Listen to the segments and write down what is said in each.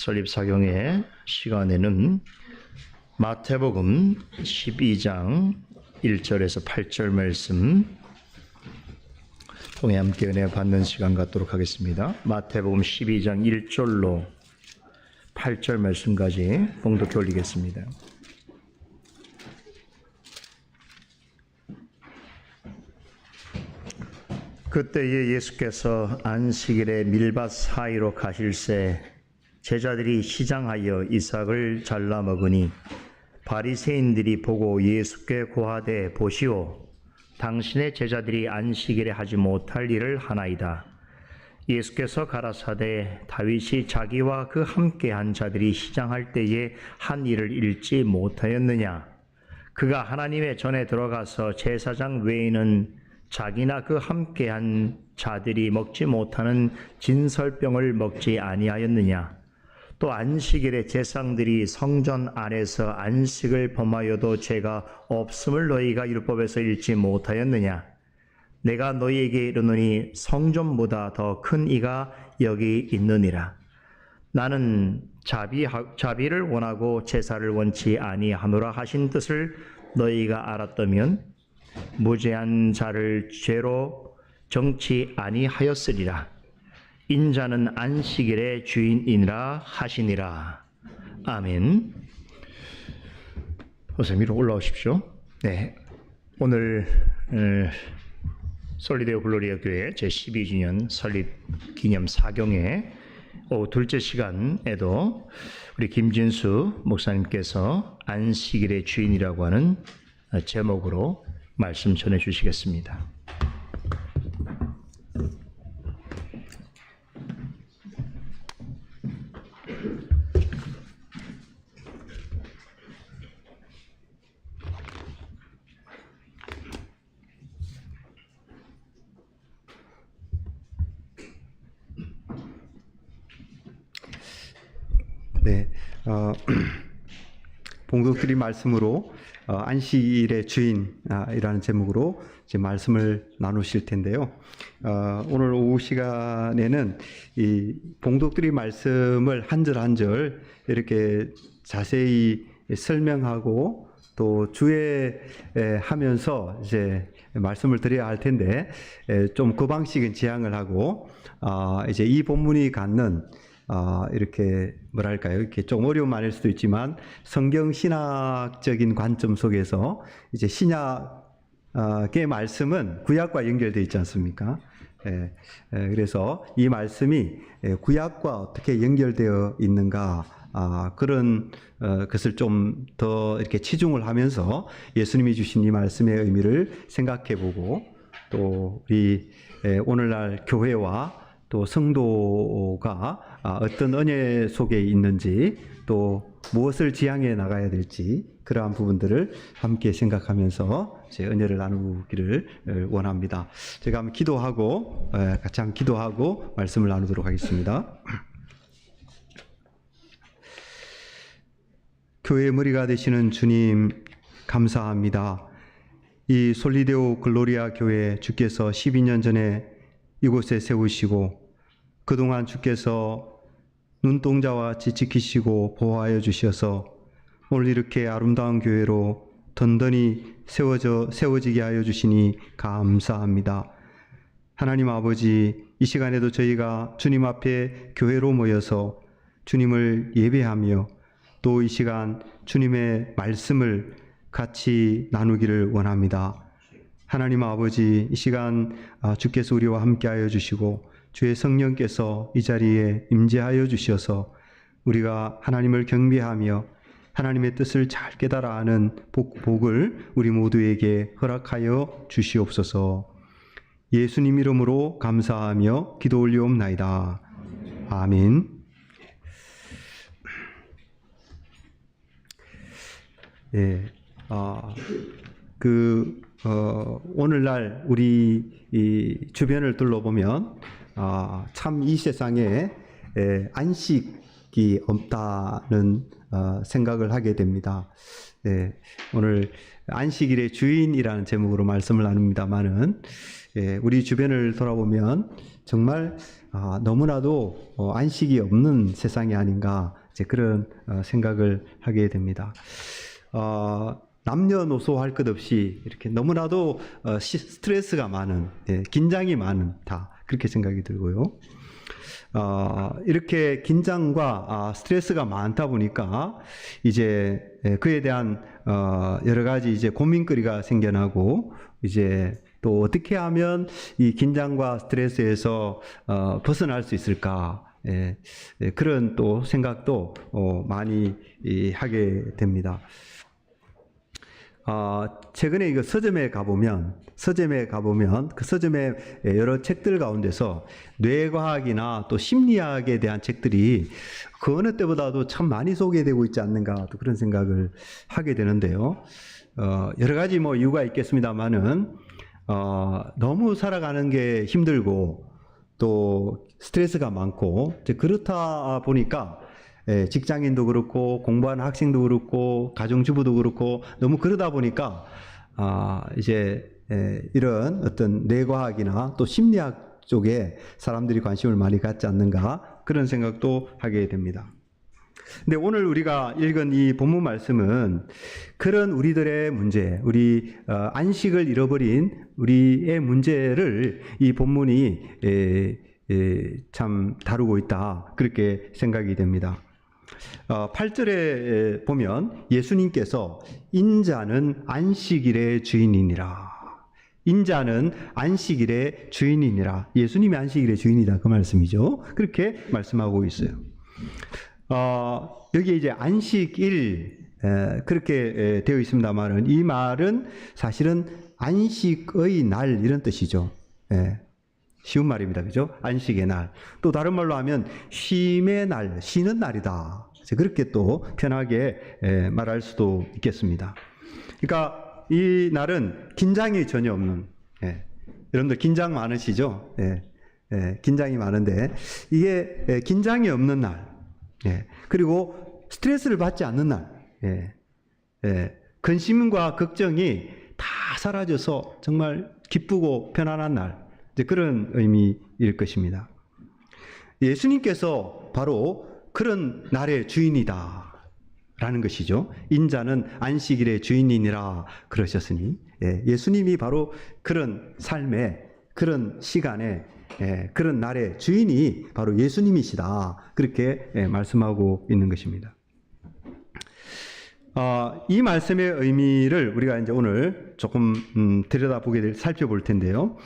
설립사경의 시간에는 마태복음 12장 1절에서 8절 말씀 통해 함께 은혜 받는 시간 갖도록 하겠습니다. 마태복음 12장 1절로 8절 말씀까지 봉독해 올리겠습니다. 그때에 예수께서 안식일에 밀밭 사이로 가실새 제자들이 시장하여 이삭을 잘라 먹으니 바리새인들이 보고 예수께 고하되 보시오, 당신의 제자들이 안식일에 하지 못할 일을 하나이다. 예수께서 가라사대 다윗이 자기와 그 함께한 자들이 시장할 때에 한 일을 읽지 못하였느냐? 그가 하나님의 전에 들어가서 제사장 외에는 자기나 그 함께한 자들이 먹지 못하는 진설병을 먹지 아니하였느냐? 또 안식일에 제사장들이 성전 안에서 안식을 범하여도 죄가 없음을 너희가 율법에서 읽지 못하였느냐? 내가 너희에게 이르노니 성전보다 더 큰 이가 여기 있느니라. 나는 자비를 원하고 제사를 원치 아니하노라 하신 뜻을 너희가 알았다면 무죄한 자를 죄로 정치 아니하였으리라. 인자는 안식일의 주인이니라 하시니라. 아멘. 선생님 위로 올라오십시오. 네, 오늘 솔리데오 글로리아 교회 제12주년 설립 기념 사경회 오후 둘째 시간에도 우리 김진수 목사님께서 안식일의 주인이라고 하는 제목으로 말씀 전해 주시겠습니다. 네, 봉독드린 말씀으로 안식일의 주인이라는 제목으로 이제 말씀을 나누실 텐데요. 오늘 오후 시간에는 이 봉독드린 말씀을 한 절 한 절 이렇게 자세히 설명하고 또 주의하면서 이제 말씀을 드려야 할 텐데 좀 그 방식은 지양을 하고 이제 이 본문이 갖는 이렇게 뭐랄까요? 이렇게 좀 어려운 말일 수도 있지만 성경 신학적인 관점 속에서 이제 신약의 말씀은 구약과 연결되어 있지 않습니까? 그래서 이 말씀이 구약과 어떻게 연결되어 있는가 그런 것을 좀 더 이렇게 치중을 하면서 예수님이 주신 이 말씀의 의미를 생각해보고 또 우리 오늘날 교회와 또 성도가 어떤 은혜 속에 있는지 또 무엇을 지향해 나가야 될지 그러한 부분들을 함께 생각하면서 제 은혜를 나누기를 원합니다. 제가 한번 기도하고 같이 한번 기도하고 말씀을 나누도록 하겠습니다. 교회의 머리가 되시는 주님 감사합니다. 이 솔리데오 글로리아 교회 주께서 12년 전에 이곳에 세우시고 그동안 주께서 눈동자와 같이 지키시고 보호하여 주셔서 오늘 이렇게 아름다운 교회로 든든히 세워지게 하여 주시니 감사합니다. 하나님 아버지, 이 시간에도 저희가 주님 앞에 교회로 모여서 주님을 예배하며 또 이 시간 주님의 말씀을 같이 나누기를 원합니다. 하나님 아버지, 이 시간 주께서 우리와 함께하여 주시고 주의 성령께서 이 자리에 임재하여 주셔서 우리가 하나님을 경배하며 하나님의 뜻을 잘 깨달아 아는 복을 우리 모두에게 허락하여 주시옵소서. 예수님 이름으로 감사하며 기도 올리옵나이다. 아멘. 예, 오늘날 우리 이 주변을 둘러보면 참 이 세상에 안식이 없다는 생각을 하게 됩니다. 오늘 안식일의 주인이라는 제목으로 말씀을 나눕니다만은 우리 주변을 돌아보면 정말 너무나도 안식이 없는 세상이 아닌가 이제 그런 생각을 하게 됩니다. 남녀노소 할 것 없이 이렇게 너무나도 스트레스가 많은, 긴장이 많은 다 그렇게 생각이 들고요. 이렇게 긴장과 스트레스가 많다 보니까 이제 그에 대한 여러 가지 이제 고민거리가 생겨나고 이제 또 어떻게 하면 이 긴장과 스트레스에서 벗어날 수 있을까? 그런 또 생각도 많이 하게 됩니다. 최근에 이거 서점에 가보면 그 서점에 여러 책들 가운데서 뇌과학이나 또 심리학에 대한 책들이 그 어느 때보다도 참 많이 소개되고 있지 않는가 또 그런 생각을 하게 되는데요. 여러 가지 뭐 이유가 있겠습니다만은 너무 살아가는 게 힘들고 또 스트레스가 많고 이제 그렇다 보니까 직장인도 그렇고 공부하는 학생도 그렇고 가정주부도 그렇고 너무 그러다 보니까 이제 이런 어떤 뇌과학이나 또 심리학 쪽에 사람들이 관심을 많이 갖지 않는가 그런 생각도 하게 됩니다. 근데 오늘 우리가 읽은 이 본문 말씀은 그런 우리들의 문제, 우리 안식을 잃어버린 우리의 문제를 이 본문이 참 다루고 있다 그렇게 생각이 됩니다. 8절에 보면 예수님께서 인자는 안식일의 주인이니라. 인자는 안식일의 주인이니라. 예수님이 안식일의 주인이다 그 말씀이죠. 그렇게 말씀하고 있어요. 여기에 이제 안식일 그렇게 되어 있습니다만은 이 말은 사실은 안식의 날 이런 뜻이죠. 쉬운 말입니다. 그죠? 안식의 날. 또 다른 말로 하면 쉼의 날, 쉬는 날이다. 그렇게 또 편하게 말할 수도 있겠습니다. 그러니까 이 날은 긴장이 전혀 없는, 여러분들 긴장 많으시죠? 긴장이 많은데 이게 긴장이 없는 날, 그리고 스트레스를 받지 않는 날, 근심과 걱정이 다 사라져서 정말 기쁘고 편안한 날, 그런 의미일 것입니다. 예수님께서 바로 그런 날의 주인이다 라는 것이죠. 인자는 안식일의 주인이니라 그러셨으니 예수님이 바로 그런 삶의 그런 시간에 그런 날의 주인이 바로 예수님이시다 그렇게 말씀하고 있는 것입니다. 이 말씀의 의미를 우리가 이제 오늘 조금 살펴볼 텐데요.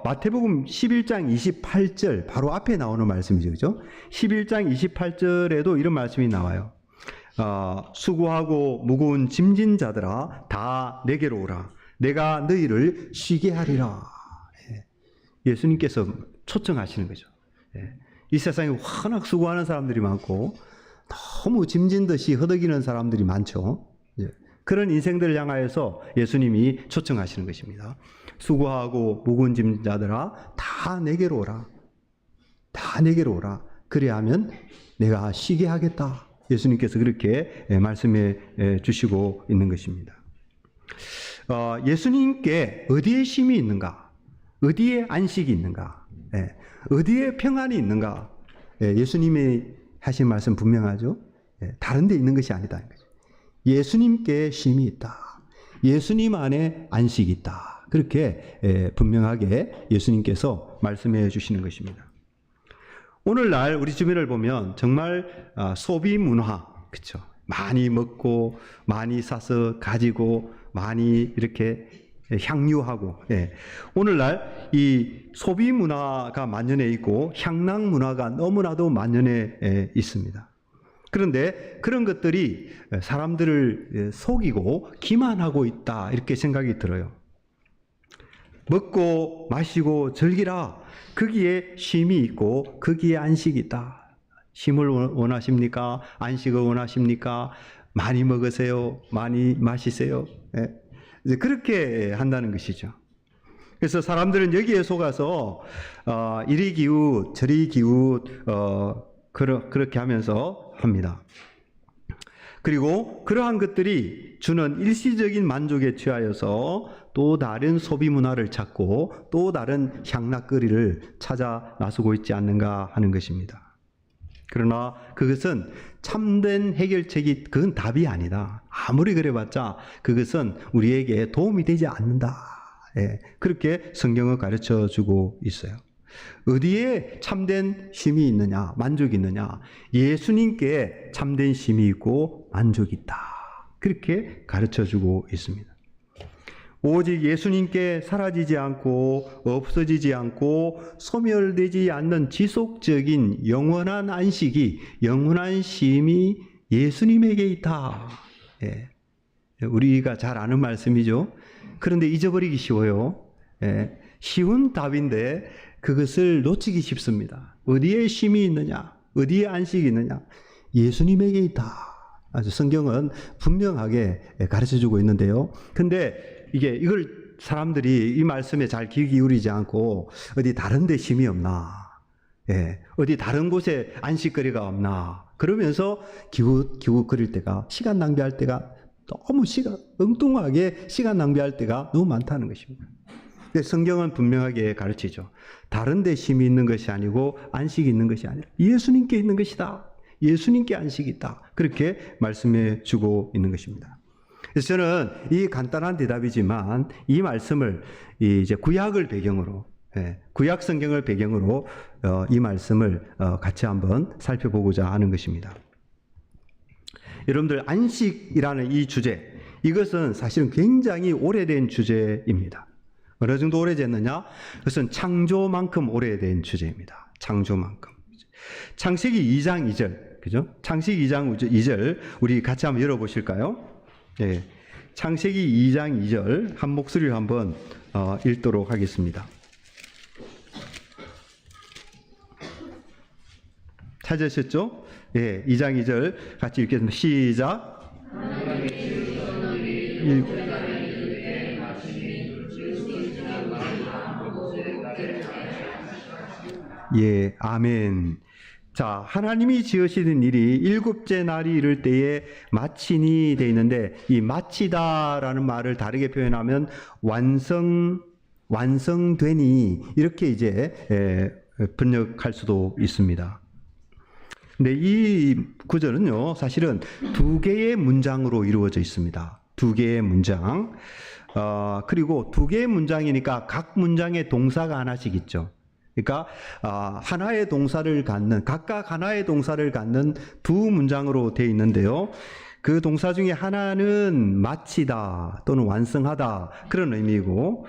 마태복음 11장 28절 바로 앞에 나오는 말씀이죠. 그죠? 11장 28절에도 이런 말씀이 나와요. 수고하고 무거운 짐진 자들아 다 내게로 오라. 내가 너희를 쉬게 하리라. 예수님께서 초청하시는 거죠. 이 세상에 워낙 수고하는 사람들이 많고 너무 짐진 듯이 허덕이는 사람들이 많죠. 그런 인생들을 향하여서 예수님이 초청하시는 것입니다. 수고하고 무거운 짐진 자들아 다 내게로 오라. 다 내게로 오라. 그래야 하면 내가 쉬게 하겠다. 예수님께서 그렇게 말씀해 주시고 있는 것입니다. 예수님께 어디에 쉼이 있는가? 어디에 안식이 있는가? 어디에 평안이 있는가? 예수님이 하신 말씀 분명하죠. 다른 데 있는 것이 아니다. 예수님께 쉼이 있다. 예수님 안에 안식이 있다. 그렇게 분명하게 예수님께서 말씀해 주시는 것입니다. 오늘날 우리 주변을 보면 정말 소비 문화, 그렇죠? 많이 먹고 많이 사서 가지고 많이 이렇게 향유하고, 오늘날 이 소비 문화가 만연해 있고 향락 문화가 너무나도 만연해 있습니다. 그런데 그런 것들이 사람들을 속이고 기만하고 있다 이렇게 생각이 들어요. 먹고 마시고 즐기라. 거기에 쉼이 있고 거기에 안식이 있다. 쉼을 원하십니까? 안식을 원하십니까? 많이 먹으세요. 많이 마시세요. 이제 그렇게 한다는 것이죠. 그래서 사람들은 여기에 속아서 이리 기웃 저리 기웃 그렇게 하면서 합니다. 그리고 그러한 것들이 주는 일시적인 만족에 취하여서 또 다른 소비 문화를 찾고 또 다른 향락거리를 찾아 나서고 있지 않는가 하는 것입니다. 그러나 그것은 참된 해결책이 그건 답이 아니다. 아무리 그래봤자 그것은 우리에게 도움이 되지 않는다. 예, 그렇게 성경을 가르쳐주고 있어요. 어디에 참된 쉼이 있느냐, 만족이 있느냐? 예수님께 참된 쉼이 있고 만족이 있다. 그렇게 가르쳐주고 있습니다. 오직 예수님께 사라지지 않고 없어지지 않고 소멸되지 않는 지속적인 영원한 안식이, 영원한 쉼이 예수님에게 있다. 예. 우리가 잘 아는 말씀이죠. 그런데 잊어버리기 쉬워요. 예. 쉬운 답인데 그것을 놓치기 쉽습니다. 어디에 쉼이 있느냐? 어디에 안식이 있느냐? 예수님에게 있다. 아주 성경은 분명하게 가르쳐주고 있는데요. 근데 이걸 사람들이 이 말씀에 잘 귀 기울이지 않고 어디 다른 데 쉼이 없나? 예, 어디 다른 곳에 안식거리가 없나? 그러면서 기웃거릴 때가, 시간 낭비할 때가 너무 엉뚱하게 시간 낭비할 때가 너무 많다는 것입니다. 성경은 분명하게 가르치죠. 다른 데 쉼이 있는 것이 아니고 안식이 있는 것이 아니라 예수님께 있는 것이다. 예수님께 안식이 있다. 그렇게 말씀해 주고 있는 것입니다. 그래서 저는 이 간단한 대답이지만 이 말씀을 이제 구약을 배경으로, 구약 성경을 배경으로 이 말씀을 같이 한번 살펴보고자 하는 것입니다. 여러분들, 안식이라는 이 주제, 이것은 사실은 굉장히 오래된 주제입니다. 어느 정도 오래됐느냐? 그것은 창조만큼 오래된 주제입니다. 창조만큼. 창세기 2장 2절, 그죠? 창세기 2장 2절, 우리 같이 한번 열어보실까요? 예. 창세기 2장 2절, 한 목소리로 한번 읽도록 하겠습니다. 찾으셨죠? 예, 2장 2절 같이 읽겠습니다. 시작. 예, 아멘. 자, 하나님이 지으시는 일이 7째 날이 이를 때에 마치니 돼 있는데, 이 마치다라는 말을 다르게 표현하면 완성되니, 이렇게 이제 번역할 수도 있습니다. 근데 이 구절은요, 사실은 2개의 문장으로 이루어져 있습니다. 2개의 문장. 그리고 2개의 문장이니까 각 문장에 동사가 하나씩 있죠. 그러니까 하나의 동사를 갖는, 각각 하나의 동사를 갖는 2 문장으로 되어 있는데요. 그 동사 중에 하나는 마치다 또는 완성하다 그런 의미고,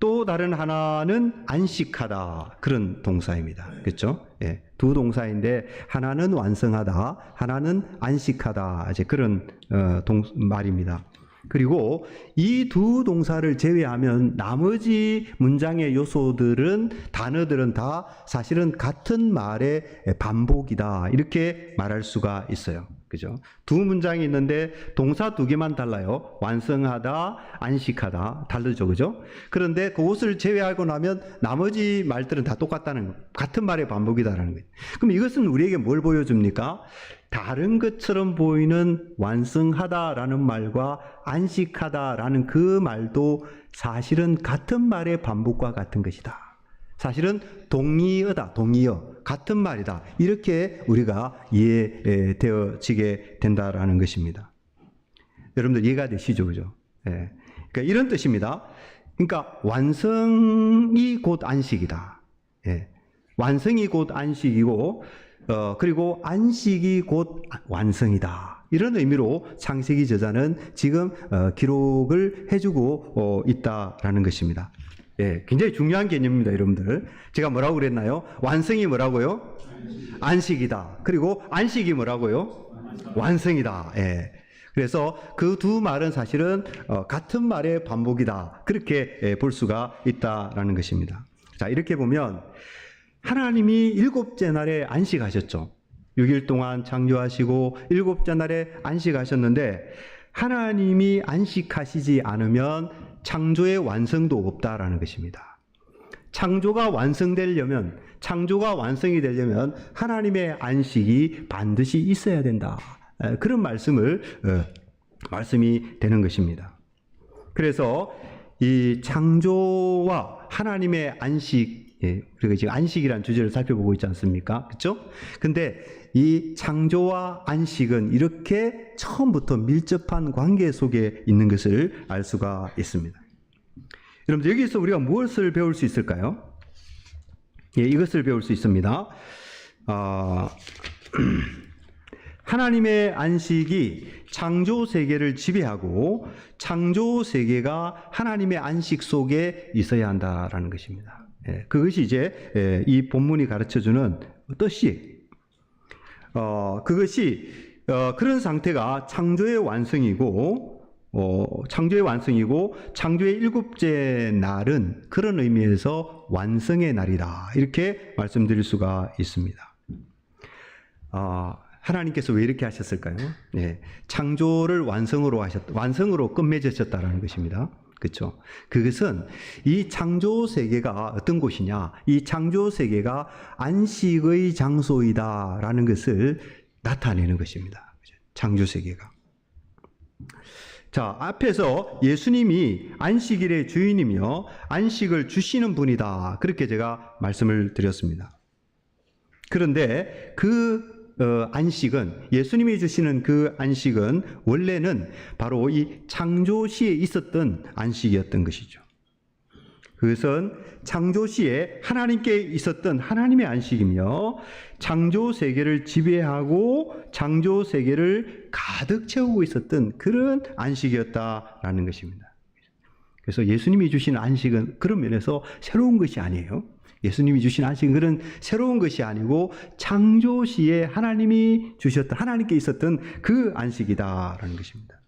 또 다른 하나는 안식하다 그런 동사입니다. 그렇죠? 예, 2 동사인데 하나는 완성하다, 하나는 안식하다, 이제 그런 말입니다. 그리고 이 2 동사를 제외하면 나머지 문장의 요소들은, 단어들은 다 사실은 같은 말의 반복이다, 이렇게 말할 수가 있어요. 그죠? 2 문장이 있는데 동사 2개만 달라요. 완성하다, 안식하다, 다르죠. 그죠? 그런데 그것을 제외하고 나면 나머지 말들은 다 똑같다는 거, 같은 말의 반복이다라는 거예요. 그럼 이것은 우리에게 뭘 보여줍니까? 다른 것처럼 보이는 완성하다라는 말과 안식하다라는 그 말도 사실은 같은 말의 반복과 같은 것이다. 사실은 동의어다, 동의어, 같은 말이다, 이렇게 우리가 이해되어지게 된다라는 것입니다. 여러분들 이해가 되시죠? 그죠? 예. 그러니까 이런 뜻입니다. 그러니까 완성이 곧 안식이다. 예. 완성이 곧 안식이고, 그리고 안식이 곧 완성이다. 이런 의미로 창세기 저자는 지금 기록을 해주고 있다라는 것입니다. 예, 굉장히 중요한 개념입니다, 여러분들. 제가 뭐라고 그랬나요? 완성이 뭐라고요? 안식이다. 그리고 안식이 뭐라고요? 완성이다. 예. 그래서 그 2 말은 사실은 같은 말의 반복이다, 그렇게 볼 수가 있다라는 것입니다. 자, 이렇게 보면 하나님이 7째 날에 안식하셨죠. 6일 동안 창조하시고 7째 날에 안식하셨는데, 하나님이 안식하시지 않으면 창조의 완성도 없다라는 것입니다. 창조가 완성되려면, 창조가 완성이 되려면 하나님의 안식이 반드시 있어야 된다. 그런 말씀이 되는 것입니다. 그래서 이 창조와 하나님의 안식, 우리가 지금 안식이라는 주제를 살펴보고 있지 않습니까? 그렇죠? 근데 이 창조와 안식은 이렇게 처음부터 밀접한 관계 속에 있는 것을 알 수가 있습니다. 여러분, 여기서 우리가 무엇을 배울 수 있을까요? 이것을 배울 수 있습니다. 하나님의 안식이 창조 세계를 지배하고 창조 세계가 하나님의 안식 속에 있어야 한다라는 것입니다. 그것이 이제 이 본문이 가르쳐주는 뜻이, 그것이 그런 상태가 창조의 완성이고, 창조의 일곱째 날은 그런 의미에서 완성의 날이다, 이렇게 말씀드릴 수가 있습니다. 하나님께서 왜 이렇게 하셨을까요? 창조를 완성으로 끝맺으셨다라는 것입니다. 그렇죠? 그것은 이 창조 세계가 어떤 곳이냐? 이 창조 세계가 안식의 장소이다라는 것을 나타내는 것입니다. 창조 세계가. 자, 앞에서 예수님이 안식일의 주인이며 안식을 주시는 분이다, 그렇게 제가 말씀을 드렸습니다. 그런데 안식은, 예수님이 주시는 그 안식은 원래는 바로 이 창조시에 있었던 안식이었던 것이죠. 그것은 창조시에 하나님께 있었던 하나님의 안식이며 창조 세계를 지배하고 창조 세계를 가득 채우고 있었던 그런 안식이었다라는 것입니다. 그래서 예수님이 주신 안식은 그런 면에서 새로운 것이 아니에요. 예수님이 주신 안식은 그런 새로운 것이 아니고 창조시에 하나님이 주셨던, 하나님께 있었던 그 안식이다라는 것입니다.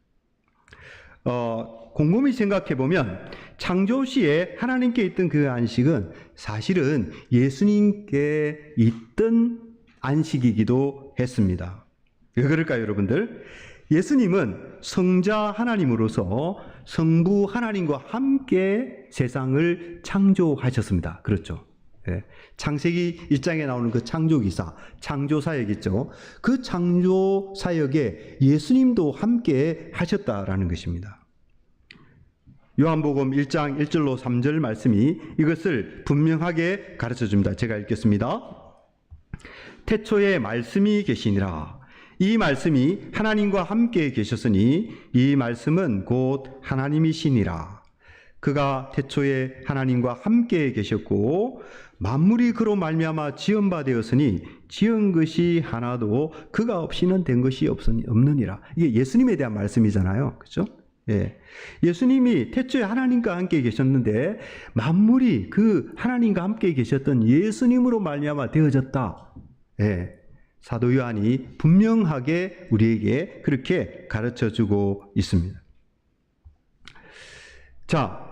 곰곰이 생각해 보면 창조시에 하나님께 있던 그 안식은 사실은 예수님께 있던 안식이기도 했습니다. 왜 그럴까요, 여러분들? 예수님은 성자 하나님으로서 성부 하나님과 함께 세상을 창조하셨습니다. 그렇죠? 창세기 1장에 나오는 그 창조기사, 창조사역 있죠? 그 창조사역에 예수님도 함께 하셨다라는 것입니다. 요한복음 1장 1절로 3절 말씀이 이것을 분명하게 가르쳐 줍니다. 제가 읽겠습니다. 태초에 말씀이 계시니라. 이 말씀이 하나님과 함께 계셨으니 이 말씀은 곧 하나님이시니라. 그가 태초에 하나님과 함께 계셨고 만물이 그로 말미암아 지은 바 되었으니 지은 것이 하나도 그가 없이는 된 것이 없느니라. 이게 예수님에 대한 말씀이잖아요. 그렇죠? 예수님이 태초에 하나님과 함께 계셨는데 만물이 그 하나님과 함께 계셨던 예수님으로 말미암아 되어졌다. 사도 요한이 분명하게 우리에게 그렇게 가르쳐주고 있습니다. 자,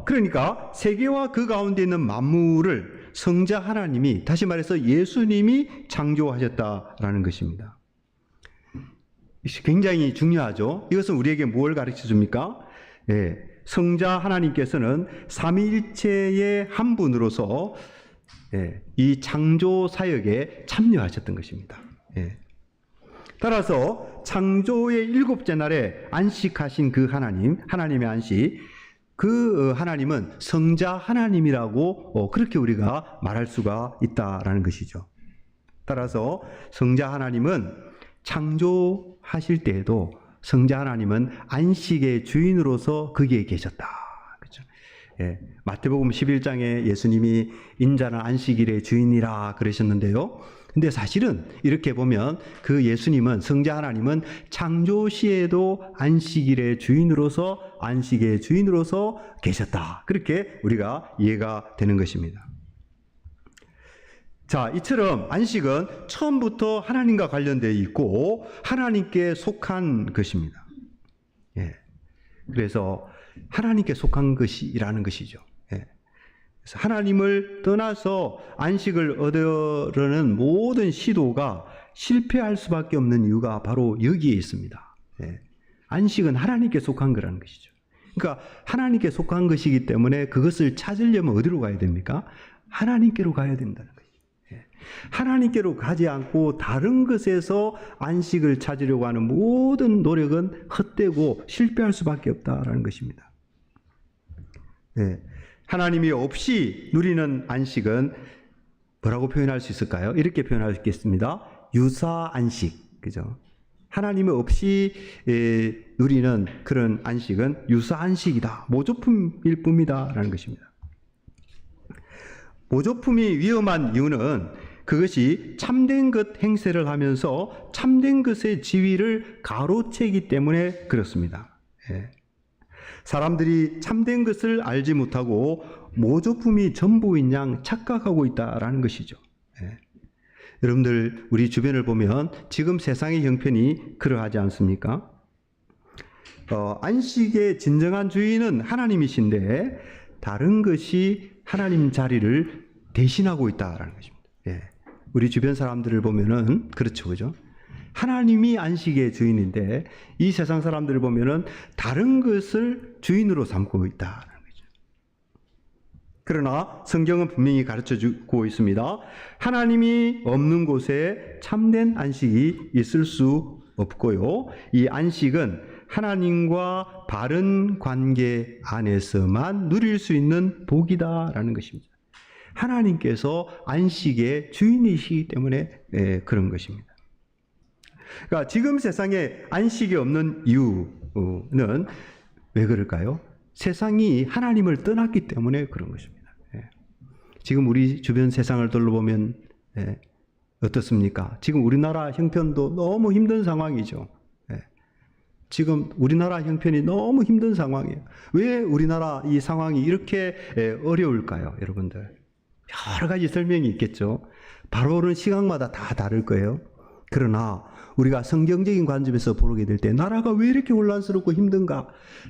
그러니까 세계와 그 가운데 있는 만물을 성자 하나님이, 다시 말해서 예수님이 창조하셨다라는 것입니다. 굉장히 중요하죠. 이것은 우리에게 뭘 가르쳐 줍니까? 성자 하나님께서는 삼위일체의 한 분으로서 이 창조 사역에 참여하셨던 것입니다. 따라서 창조의 일곱째 날에 안식하신 그 하나님의 안식, 그 하나님은 성자 하나님이라고 그렇게 우리가 말할 수가 있다라는 것이죠. 따라서 성자 하나님은 창조하실 때에도 성자 하나님은 안식의 주인으로서 거기에 계셨다. 그렇죠? 마태복음 11장에 예수님이 인자는 안식일의 주인이라 그러셨는데요. 근데 사실은 이렇게 보면 그 예수님은, 성자 하나님은 창조시에도 안식의 주인으로서 계셨다. 그렇게 우리가 이해가 되는 것입니다. 자, 이처럼 안식은 처음부터 하나님과 관련되어 있고 하나님께 속한 것입니다. 그래서 하나님께 속한 것이라는 것이죠. 그래서 하나님을 떠나서 안식을 얻으려는 모든 시도가 실패할 수밖에 없는 이유가 바로 여기에 있습니다. 안식은 하나님께 속한 거라는 것이죠. 그러니까 하나님께 속한 것이기 때문에 그것을 찾으려면 어디로 가야 됩니까? 하나님께로 가야 된다는 거예요. 하나님께로 가지 않고 다른 것에서 안식을 찾으려고 하는 모든 노력은 헛되고 실패할 수밖에 없다라는 것입니다. 하나님이 없이 누리는 안식은 뭐라고 표현할 수 있을까요? 이렇게 표현할 수 있겠습니다. 유사 안식, 그죠? 하나님이 없이 누리는 그런 안식은 유사 안식이다, 모조품일 뿐이다라는 것입니다. 모조품이 위험한 이유는 그것이 참된 것 행세를 하면서 참된 것의 지위를 가로채기 때문에 그렇습니다. 사람들이 참된 것을 알지 못하고 모조품이 전부인 양 착각하고 있다라는 것이죠. 여러분들 우리 주변을 보면 지금 세상의 형편이 그러하지 않습니까? 안식의 진정한 주인은 하나님이신데 다른 것이 하나님 자리를 대신하고 있다라는 것입니다. 우리 주변 사람들을 보면은 그렇죠, 그죠? 하나님이 안식의 주인인데 이 세상 사람들을 보면은 다른 것을 주인으로 삼고 있다라는 거죠. 그러나 성경은 분명히 가르쳐 주고 있습니다. 하나님이 없는 곳에 참된 안식이 있을 수 없고요. 이 안식은 하나님과 바른 관계 안에서만 누릴 수 있는 복이다라는 것입니다. 하나님께서 안식의 주인이시기 때문에 그런 것입니다. 그러니까 지금 세상에 안식이 없는 이유는 왜 그럴까요? 세상이 하나님을 떠났기 때문에 그런 것입니다. 지금 우리 주변 세상을 둘러보면 어떻습니까? 지금 우리나라 형편도 너무 힘든 상황이죠. 지금 우리나라 형편이 너무 힘든 상황이에요. 왜 우리나라 이 상황이 이렇게 어려울까요, 여러분들? 여러 가지 설명이 있겠죠. 바로 오는 시각마다 다 다를 거예요. 그러나 우리가 성경적인 관점에서 보게 될 때 나라가 왜 이렇게 혼란스럽고 힘든가?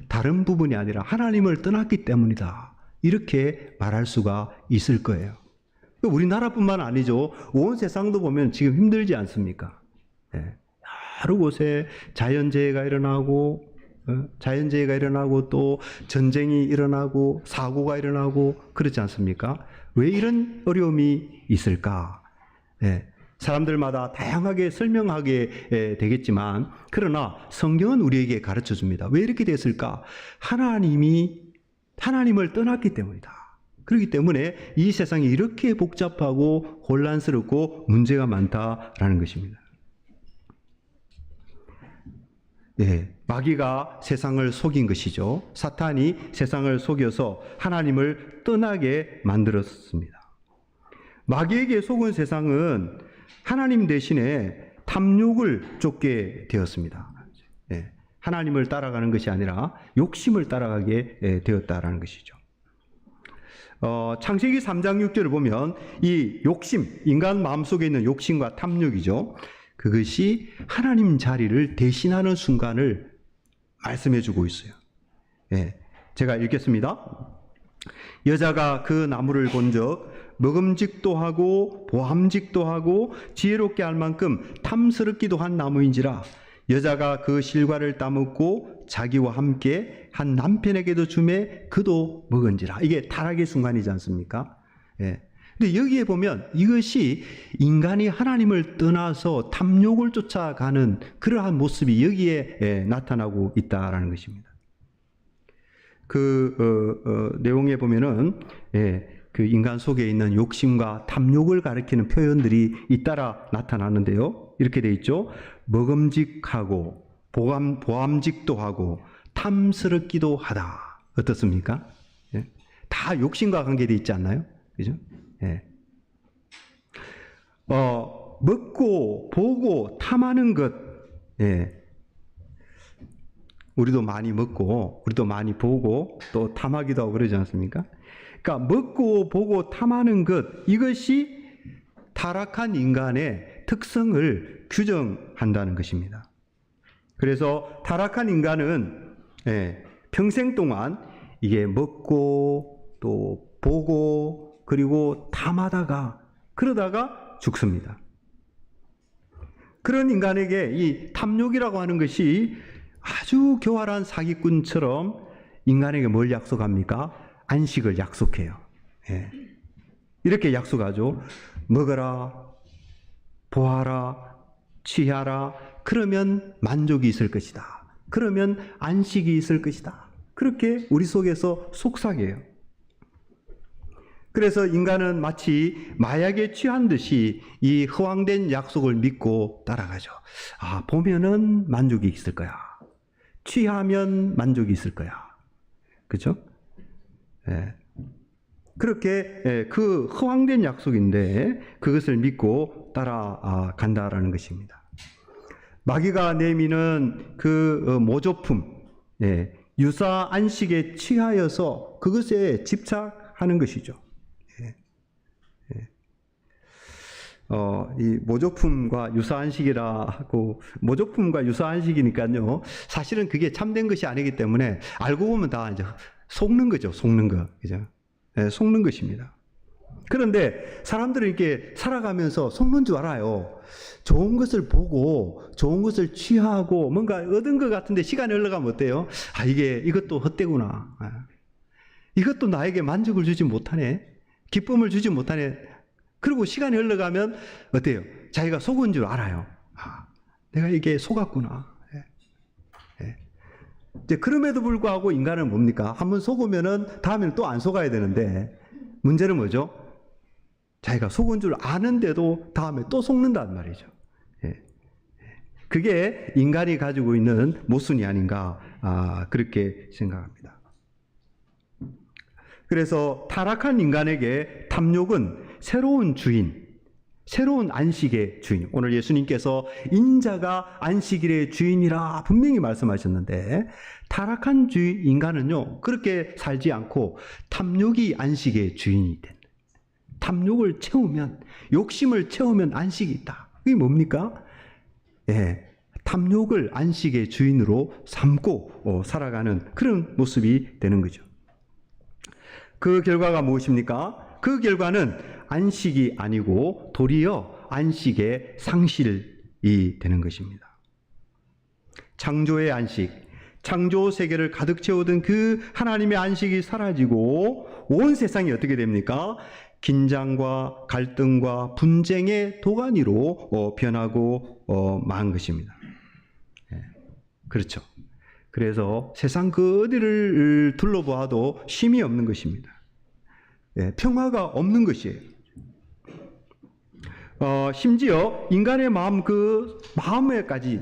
다른 부분이 아니라 하나님을 떠났기 때문이다. 이렇게 말할 수가 있을 거예요. 우리나라뿐만 아니죠. 온 세상도 보면 지금 힘들지 않습니까? 여러 곳에 자연재해가 일어나고 또 전쟁이 일어나고 사고가 일어나고 그렇지 않습니까? 왜 이런 어려움이 있을까? 사람들마다 다양하게 설명하게 되겠지만 그러나 성경은 우리에게 가르쳐 줍니다. 왜 이렇게 됐을까? 하나님을 떠났기 때문이다. 그렇기 때문에 이 세상이 이렇게 복잡하고 혼란스럽고 문제가 많다라는 것입니다. 마귀가 세상을 속인 것이죠. 사탄이 세상을 속여서 하나님을 떠나게 만들었습니다. 마귀에게 속은 세상은 하나님 대신에 탐욕을 쫓게 되었습니다. 하나님을 따라가는 것이 아니라 욕심을 따라가게 되었다라는 것이죠. 창세기 3장 6절을 보면 이 욕심, 인간 마음속에 있는 욕심과 탐욕이죠. 그것이 하나님 자리를 대신하는 순간을 말씀해 주고 있어요. 제가 읽겠습니다. 여자가 그 나무를 본즉 먹음직도 하고 보암직도 하고 지혜롭게 할 만큼 탐스럽기도 한 나무인지라 여자가 그 실과를 따먹고 자기와 함께 한 남편에게도 주매 그도 먹은지라. 이게 타락의 순간이지 않습니까? 근데 여기에 보면 이것이 인간이 하나님을 떠나서 탐욕을 쫓아가는 그러한 모습이 여기에 나타나고 있다라는 것입니다. 내용에 보면은 그 인간 속에 있는 욕심과 탐욕을 가리키는 표현들이 잇따라 나타나는데요. 이렇게 돼 있죠. 먹음직하고 보암직도 하고 탐스럽기도 하다. 어떻습니까? 다 욕심과 관계되어 있지 않나요? 그죠? 먹고 보고 탐하는 것. 우리도 많이 먹고 우리도 많이 보고 또 탐하기도 하고 그러지 않습니까? 그러니까 먹고 보고 탐하는 것, 이것이 타락한 인간의 특성을 규정한다는 것입니다. 그래서 타락한 인간은 평생 동안 이게 먹고 또 보고 그리고 탐하다가 그러다가 죽습니다. 그런 인간에게 이 탐욕이라고 하는 것이 아주 교활한 사기꾼처럼 인간에게 뭘 약속합니까? 안식을 약속해요. 예. 이렇게 약속하죠. 먹어라, 보아라, 취하라. 그러면 만족이 있을 것이다. 그러면 안식이 있을 것이다. 그렇게 우리 속에서 속삭여요. 그래서 인간은 마치 마약에 취한 듯이 이 허황된 약속을 믿고 따라가죠. 아, 보면은 만족이 있을 거야. 취하면 만족이 있을 거야. 그죠? 예. 그렇게 그 허황된 약속인데 그것을 믿고 따라간다라는 것입니다. 마귀가 내미는 그 모조품, 유사 안식에 취하여서 그것에 집착하는 것이죠. 이 모조품과 유사안식이라고, 모조품과 유사안식이니까요, 사실은 그게 참된 것이 아니기 때문에 알고 보면 다 이제 속는 거죠, 속는 거. 그죠? 속는 것입니다. 그런데 사람들은 이렇게 살아가면서 속는 줄 알아요. 좋은 것을 보고, 좋은 것을 취하고, 뭔가 얻은 것 같은데 시간이 흘러가면 어때요? 아, 이것도 헛되구나. 이것도 나에게 만족을 주지 못하네. 기쁨을 주지 못하네. 그리고 시간이 흘러가면 어때요? 자기가 속은 줄 알아요. 아, 내가 이게 속았구나. 이제 그럼에도 불구하고 인간은 뭡니까? 한번 속으면은 다음에는 또 안 속아야 되는데 문제는 뭐죠? 자기가 속은 줄 아는데도 다음에 또 속는단 말이죠. 그게 인간이 가지고 있는 모순이 아닌가, 그렇게 생각합니다. 그래서 타락한 인간에게 탐욕은 새로운 주인, 새로운 안식의 주인. 오늘 예수님께서 인자가 안식일의 주인이라 분명히 말씀하셨는데, 타락한 인간은요, 그렇게 살지 않고 탐욕이 안식의 주인이 된다. 탐욕을 채우면, 욕심을 채우면 안식이 있다. 그게 뭡니까? 탐욕을 안식의 주인으로 삼고 살아가는 그런 모습이 되는 거죠. 그 결과가 무엇입니까? 그 결과는 안식이 아니고 도리어 안식의 상실이 되는 것입니다. 창조의 안식, 창조 세계를 가득 채우던 그 하나님의 안식이 사라지고 온 세상이 어떻게 됩니까? 긴장과 갈등과 분쟁의 도가니로 변하고 만 것입니다. 그렇죠. 그래서 세상 그 어디를 둘러보아도 쉼이 없는 것입니다. 평화가 없는 것이에요. 심지어 인간의 마음, 그 마음에까지,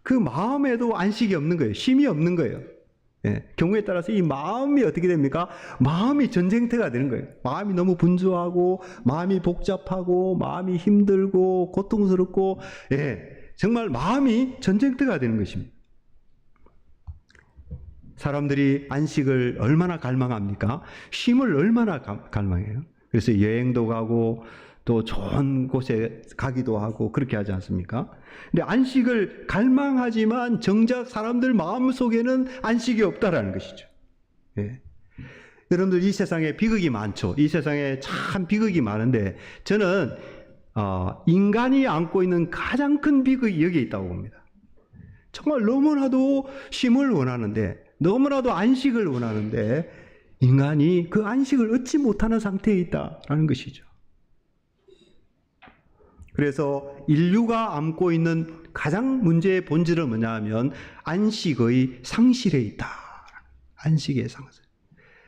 그 마음에도 안식이 없는 거예요. 쉼이 없는 거예요. 경우에 따라서 이 마음이 어떻게 됩니까? 마음이 전쟁터가 되는 거예요. 마음이 너무 분주하고, 마음이 복잡하고, 마음이 힘들고, 고통스럽고, 정말 마음이 전쟁터가 되는 것입니다. 사람들이 안식을 얼마나 갈망합니까? 쉼을 얼마나 갈망해요? 그래서 여행도 가고 또 좋은 곳에 가기도 하고 그렇게 하지 않습니까? 근데 안식을 갈망하지만 정작 사람들 마음속에는 안식이 없다라는 것이죠. 여러분들 이 세상에 비극이 많죠. 이 세상에 참 비극이 많은데 저는 인간이 안고 있는 가장 큰 비극이 여기에 있다고 봅니다. 정말 너무나도 쉼을 원하는데, 너무나도 안식을 원하는데 인간이 그 안식을 얻지 못하는 상태에 있다라는 것이죠. 그래서 인류가 안고 있는 가장 문제의 본질은 뭐냐 하면 안식의 상실에 있다. 안식의 상실.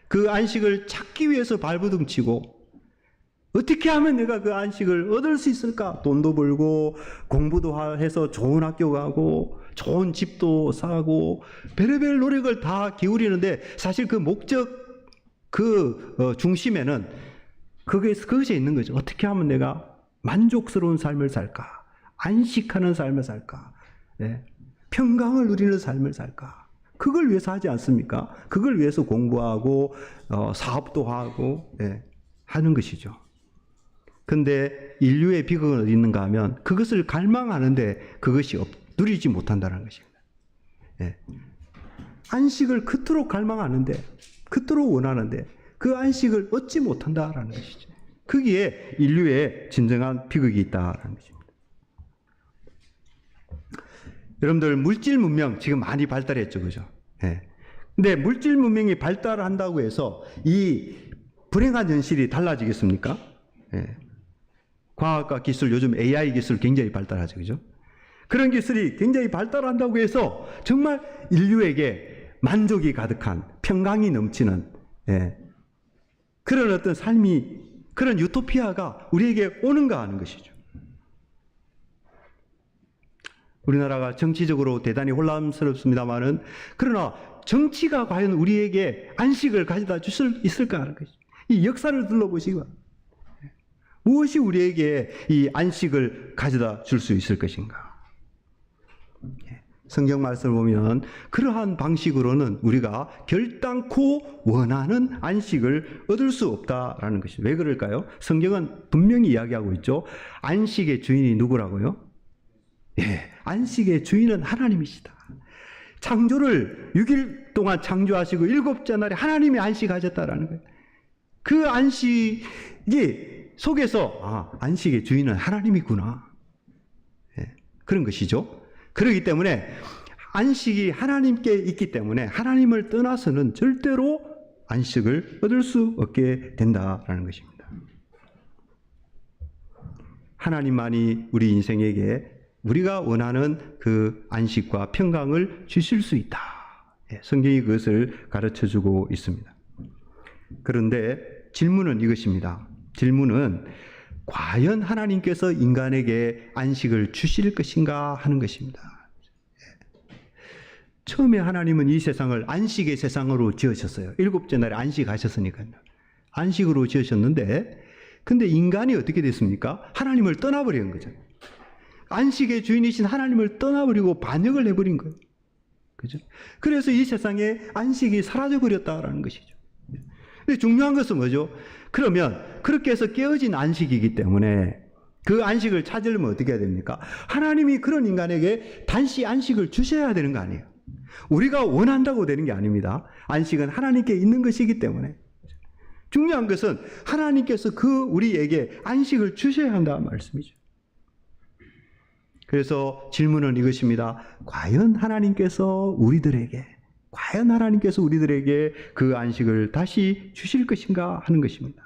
그 안식을 찾기 위해서 발버둥치고, 어떻게 하면 내가 그 안식을 얻을 수 있을까? 돈도 벌고 공부도 해서 좋은 학교 가고 좋은 집도 사고 별의별 노력을 다 기울이는데 사실 그 목적, 그 중심에는 그것이 있는 거죠. 어떻게 하면 내가 만족스러운 삶을 살까? 안식하는 삶을 살까? 평강을 누리는 삶을 살까? 그걸 위해서 하지 않습니까? 그걸 위해서 공부하고 사업도 하고 하는 것이죠. 근데 인류의 비극은 어디 있는가 하면 그것을 갈망하는데 그것이 누리지 못한다는 것입니다. 안식을 그토록 갈망하는데, 그토록 원하는데 그 안식을 얻지 못한다라는 것이죠. 거기에 인류의 진정한 비극이 있다라는 것입니다. 여러분들 물질 문명 지금 많이 발달했죠, 그죠? 근데 물질 문명이 발달한다고 해서 이 불행한 현실이 달라지겠습니까? 예. 과학과 기술, 요즘 AI 기술 굉장히 발달하죠. 그죠? 그런 기술이 굉장히 발달한다고 해서 정말 인류에게 만족이 가득한, 평강이 넘치는, 예. 그런 어떤 삶이, 그런 유토피아가 우리에게 오는가 하는 것이죠. 우리나라가 정치적으로 대단히 혼란스럽습니다만은, 그러나 정치가 과연 우리에게 안식을 가져다 줄 수 있을까 하는 것이죠. 이 역사를 둘러보시기 바랍니다. 무엇이 우리에게 이 안식을 가져다 줄 수 있을 것인가? 성경 말씀을 보면 그러한 방식으로는 우리가 결단코 원하는 안식을 얻을 수 없다라는 것이죠. 왜 그럴까요? 성경은 분명히 이야기하고 있죠. 안식의 주인이 누구라고요? 예, 안식의 주인은 하나님이시다. 창조를 6일 동안 창조하시고 7째 날에 하나님이 안식하셨다라는 거예요. 그 안식이 속에서 안식의 주인은 하나님이구나. 예, 그런 것이죠. 그렇기 때문에 안식이 하나님께 있기 때문에 하나님을 떠나서는 절대로 안식을 얻을 수 없게 된다라는 것입니다. 하나님만이 우리 인생에게 우리가 원하는 그 안식과 평강을 주실 수 있다. 예, 성경이 그것을 가르쳐주고 있습니다. 그런데 질문은 이것입니다. 질문은 과연 하나님께서 인간에게 안식을 주실 것인가 하는 것입니다. 처음에 하나님은 이 세상을 안식의 세상으로 지으셨어요. 7째 날에 안식하셨으니까요. 안식으로 지으셨는데, 근데 인간이 어떻게 됐습니까? 하나님을 떠나버린 거죠. 안식의 주인이신 하나님을 떠나버리고 반역을 해버린 거예요. 그죠? 그래서 이 세상에 안식이 사라져버렸다라는 것이죠. 근데 중요한 것은 뭐죠? 그러면 그렇게 해서 깨어진 안식이기 때문에 그 안식을 찾으려면 어떻게 해야 됩니까? 하나님이 그런 인간에게 단시 안식을 주셔야 되는 거 아니에요. 우리가 원한다고 되는 게 아닙니다. 안식은 하나님께 있는 것이기 때문에. 중요한 것은 하나님께서 우리에게 안식을 주셔야 한다는 말씀이죠. 그래서 질문은 이것입니다. 과연 하나님께서 우리들에게 그 안식을 다시 주실 것인가 하는 것입니다.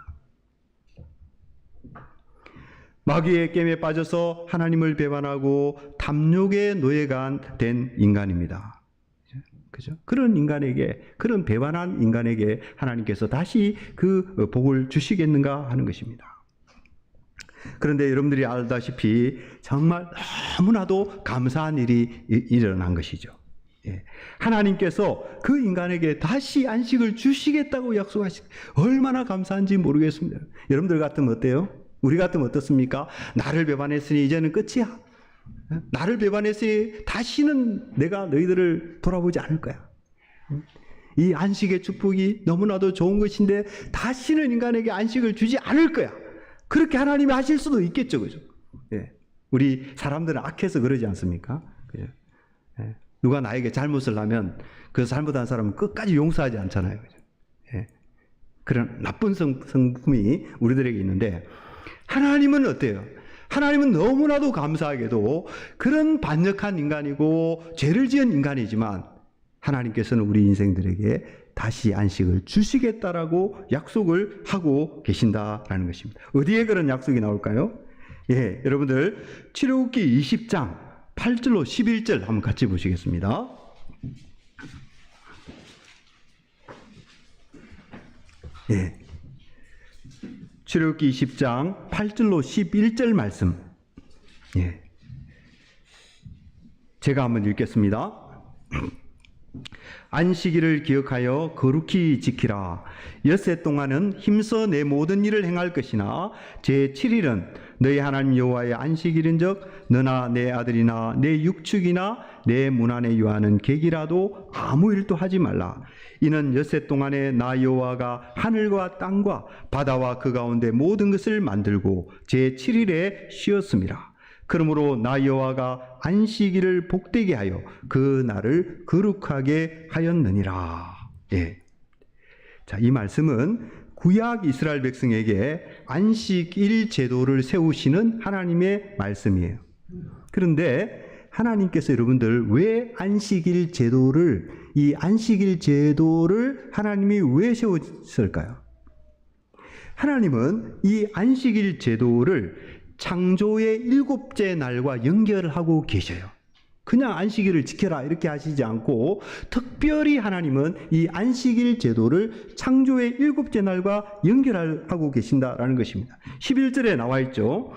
마귀의 깸에 빠져서 하나님을 배반하고 탐욕의 노예가 된 인간입니다. 그죠? 그런 배반한 인간에게 하나님께서 다시 그 복을 주시겠는가 하는 것입니다. 그런데 여러분들이 알다시피 정말 너무나도 감사한 일이 일어난 것이죠. 예. 하나님께서 그 인간에게 다시 안식을 주시겠다고 약속하시, 얼마나 감사한지 모르겠습니다. 여러분들 같으면 어때요? 우리 같으면 어떻습니까? 나를 배반했으니 이제는 끝이야. 나를 배반했으니 다시는 내가 너희들을 돌아보지 않을 거야. 이 안식의 축복이 너무나도 좋은 것인데 다시는 인간에게 안식을 주지 않을 거야. 그렇게 하나님이 하실 수도 있겠죠. 그죠? 예. 우리 사람들은 악해서 그러지 않습니까? 그죠? 예. 누가 나에게 잘못을 하면 그 잘못한 사람은 끝까지 용서하지 않잖아요. 그죠? 예. 그런 나쁜 성품이 우리들에게 있는데, 하나님은 어때요? 하나님은 너무나도 감사하게도 그런 반역한 인간이고 죄를 지은 인간이지만 하나님께서는 우리 인생들에게 다시 안식을 주시겠다라고 약속을 하고 계신다라는 것입니다. 어디에 그런 약속이 나올까요? 예, 여러분들 출애굽기 20장 8절로 11절 한번 같이 보시겠습니다. 예. 출애굽기 20장 8절로 11절 말씀. 예. 제가 한번 읽겠습니다. 안식일을 기억하여 거룩히 지키라. 엿새 동안은 힘써 내 모든 일을 행할 것이나 제7일은 너희 하나님 여호와의 안식일인즉 너나 내 아들이나 내 육축이나 내 문 안에 유하는 객이라도 아무 일도 하지 말라. 이는 엿새 동안에 나 여호와가 하늘과 땅과 바다와 그 가운데 모든 것을 만들고 제7일에 쉬었음이라. 그러므로 나 여호와가 안식일을 복되게 하여 그 날을 거룩하게 하였느니라. 예. 자, 이 말씀은 구약 이스라엘 백성에게 안식일 제도를 세우시는 하나님의 말씀이에요. 그런데 하나님께서 여러분들 왜 안식일 제도를 이 안식일 제도를 하나님이 왜 세웠을까요? 하나님은 이 안식일 제도를 창조의 일곱째 날과 연결하고 계셔요. 그냥 안식일을 지켜라 이렇게 하시지 않고 특별히 하나님은 이 안식일 제도를 창조의 일곱째 날과 연결하고 계신다라는 것입니다. 11절에 나와 있죠.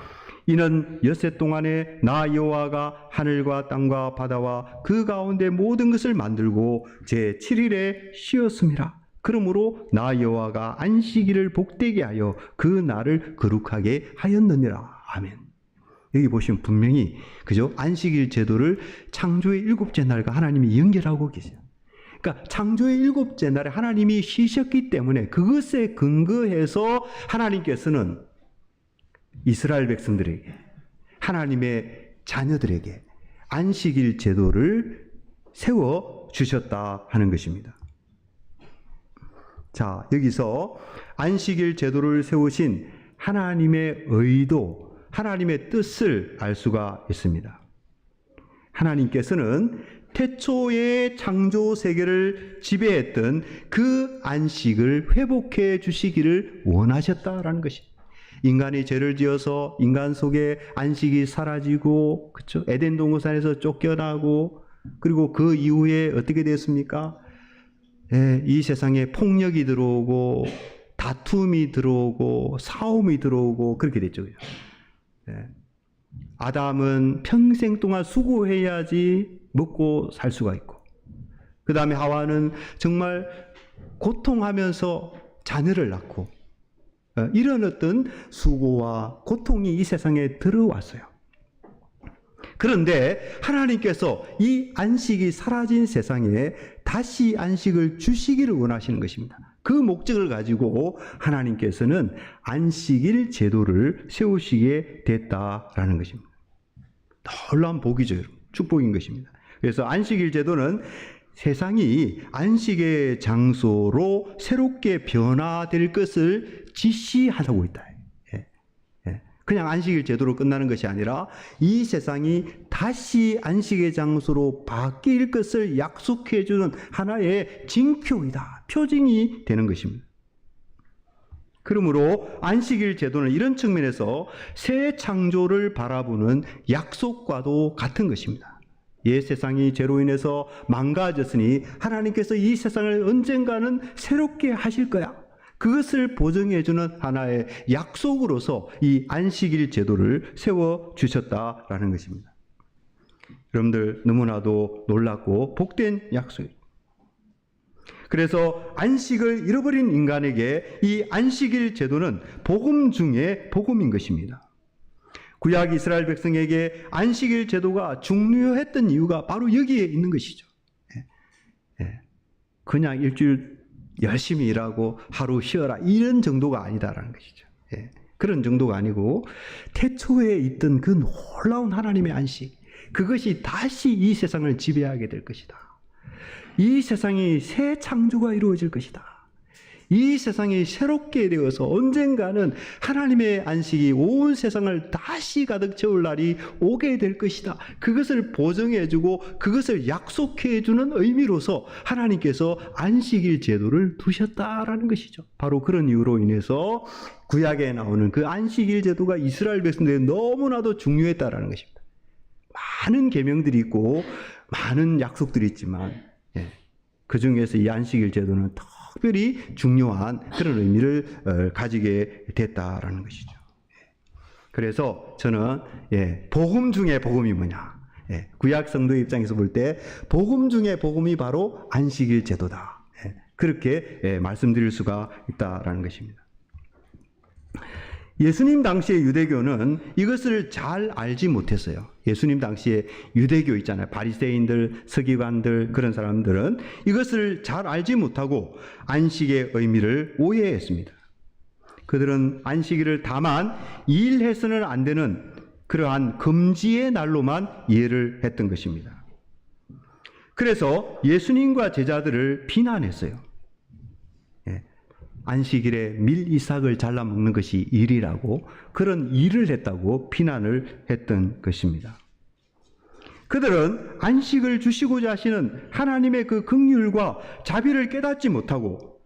이는 엿새 동안에 나 여호와가 하늘과 땅과 바다와 그 가운데 모든 것을 만들고 제 7일에 쉬었음이라. 그러므로 나 여호와가 안식일을 복되게 하여 그 날을 거룩하게 하였느니라. 아멘. 여기 보시면 분명히 그죠? 안식일 제도를 창조의 일곱째 날과 하나님이 연결하고 계세요. 그러니까 창조의 일곱째 날에 하나님이 쉬셨기 때문에 그것에 근거해서 하나님께서는 이스라엘 백성들에게, 하나님의 자녀들에게 안식일 제도를 세워 주셨다 하는 것입니다. 자, 여기서 안식일 제도를 세우신 하나님의 의도, 하나님의 뜻을 알 수가 있습니다. 하나님께서는 태초의 창조 세계를 지배했던 그 안식을 회복해 주시기를 원하셨다라는 것입니다. 인간이 죄를 지어서 인간 속에 안식이 사라지고, 그렇죠? 에덴 동산에서 쫓겨나고, 그리고 그 이후에 어떻게 됐습니까? 이 세상에 폭력이 들어오고, 다툼이 들어오고, 싸움이 들어오고, 그렇게 됐죠. 아담은 평생 동안 수고해야지 먹고 살 수가 있고, 그 다음에 하와는 정말 고통하면서 자녀를 낳고, 이런 어떤 수고와 고통이 이 세상에 들어왔어요. 그런데 하나님께서 이 안식이 사라진 세상에 다시 안식을 주시기를 원하시는 것입니다. 그 목적을 가지고 하나님께서는 안식일 제도를 세우시게 됐다라는 것입니다. 놀라운 복이죠. 축복인 것입니다. 그래서 안식일 제도는 세상이 안식의 장소로 새롭게 변화될 것을 지시하고 있다. 그냥 안식일 제도로 끝나는 것이 아니라 이 세상이 다시 안식의 장소로 바뀔 것을 약속해 주는 하나의 징표이다. 표징이 되는 것입니다. 그러므로 안식일 제도는 이런 측면에서 새 창조를 바라보는 약속과도 같은 것입니다. 옛 세상이 죄로 인해서 망가졌으니 하나님께서 이 세상을 언젠가는 새롭게 하실 거야. 그것을 보증해주는 하나의 약속으로서 이 안식일 제도를 세워주셨다라는 것입니다. 여러분들 너무나도 놀랍고 복된 약속입니다. 그래서 안식을 잃어버린 인간에게 이 안식일 제도는 복음 중에 복음인 것입니다. 구약 이스라엘 백성에게 안식일 제도가 중요했던 이유가 바로 여기에 있는 것이죠. 그냥 일주일 열심히 일하고 하루 쉬어라 이런 정도가 아니다라는 것이죠. 그런 정도가 아니고 태초에 있던 그 놀라운 하나님의 안식, 그것이 다시 이 세상을 지배하게 될 것이다. 이 세상이 새 창조가 이루어질 것이다. 이 세상이 새롭게 되어서 언젠가는 하나님의 안식이 온 세상을 다시 가득 채울 날이 오게 될 것이다. 그것을 보증해주고 그것을 약속해주는 의미로서 하나님께서 안식일 제도를 두셨다라는 것이죠. 바로 그런 이유로 인해서 구약에 나오는 그 안식일 제도가 이스라엘 백성들에게 너무나도 중요했다라는 것입니다. 많은 계명들이 있고 많은 약속들이 있지만 그 중에서 이 안식일 제도는 특별히 중요한 그런 의미를 가지게 됐다라는 것이죠. 그래서 저는 복음 중에 복음이 뭐냐? 구약 성도의 입장에서 볼 때 복음 중에 복음이 바로 안식일 제도다. 그렇게 말씀드릴 수가 있다라는 것입니다. 예수님 당시의 유대교는 이것을 잘 알지 못했어요. 예수님 당시에 유대교 있잖아요. 바리새인들, 서기관들 그런 사람들은 이것을 잘 알지 못하고 안식의 의미를 오해했습니다. 그들은 안식일을 다만 일해서는 안 되는 그러한 금지의 날로만 이해를 했던 것입니다. 그래서 예수님과 제자들을 비난했어요. 안식일에 밀 이삭을 잘라 먹는 것이 일이라고, 그런 일을 했다고 비난을 했던 것입니다. 그들은 안식을 주시고자 하시는 하나님의 그 긍휼과 자비를 깨닫지 못하고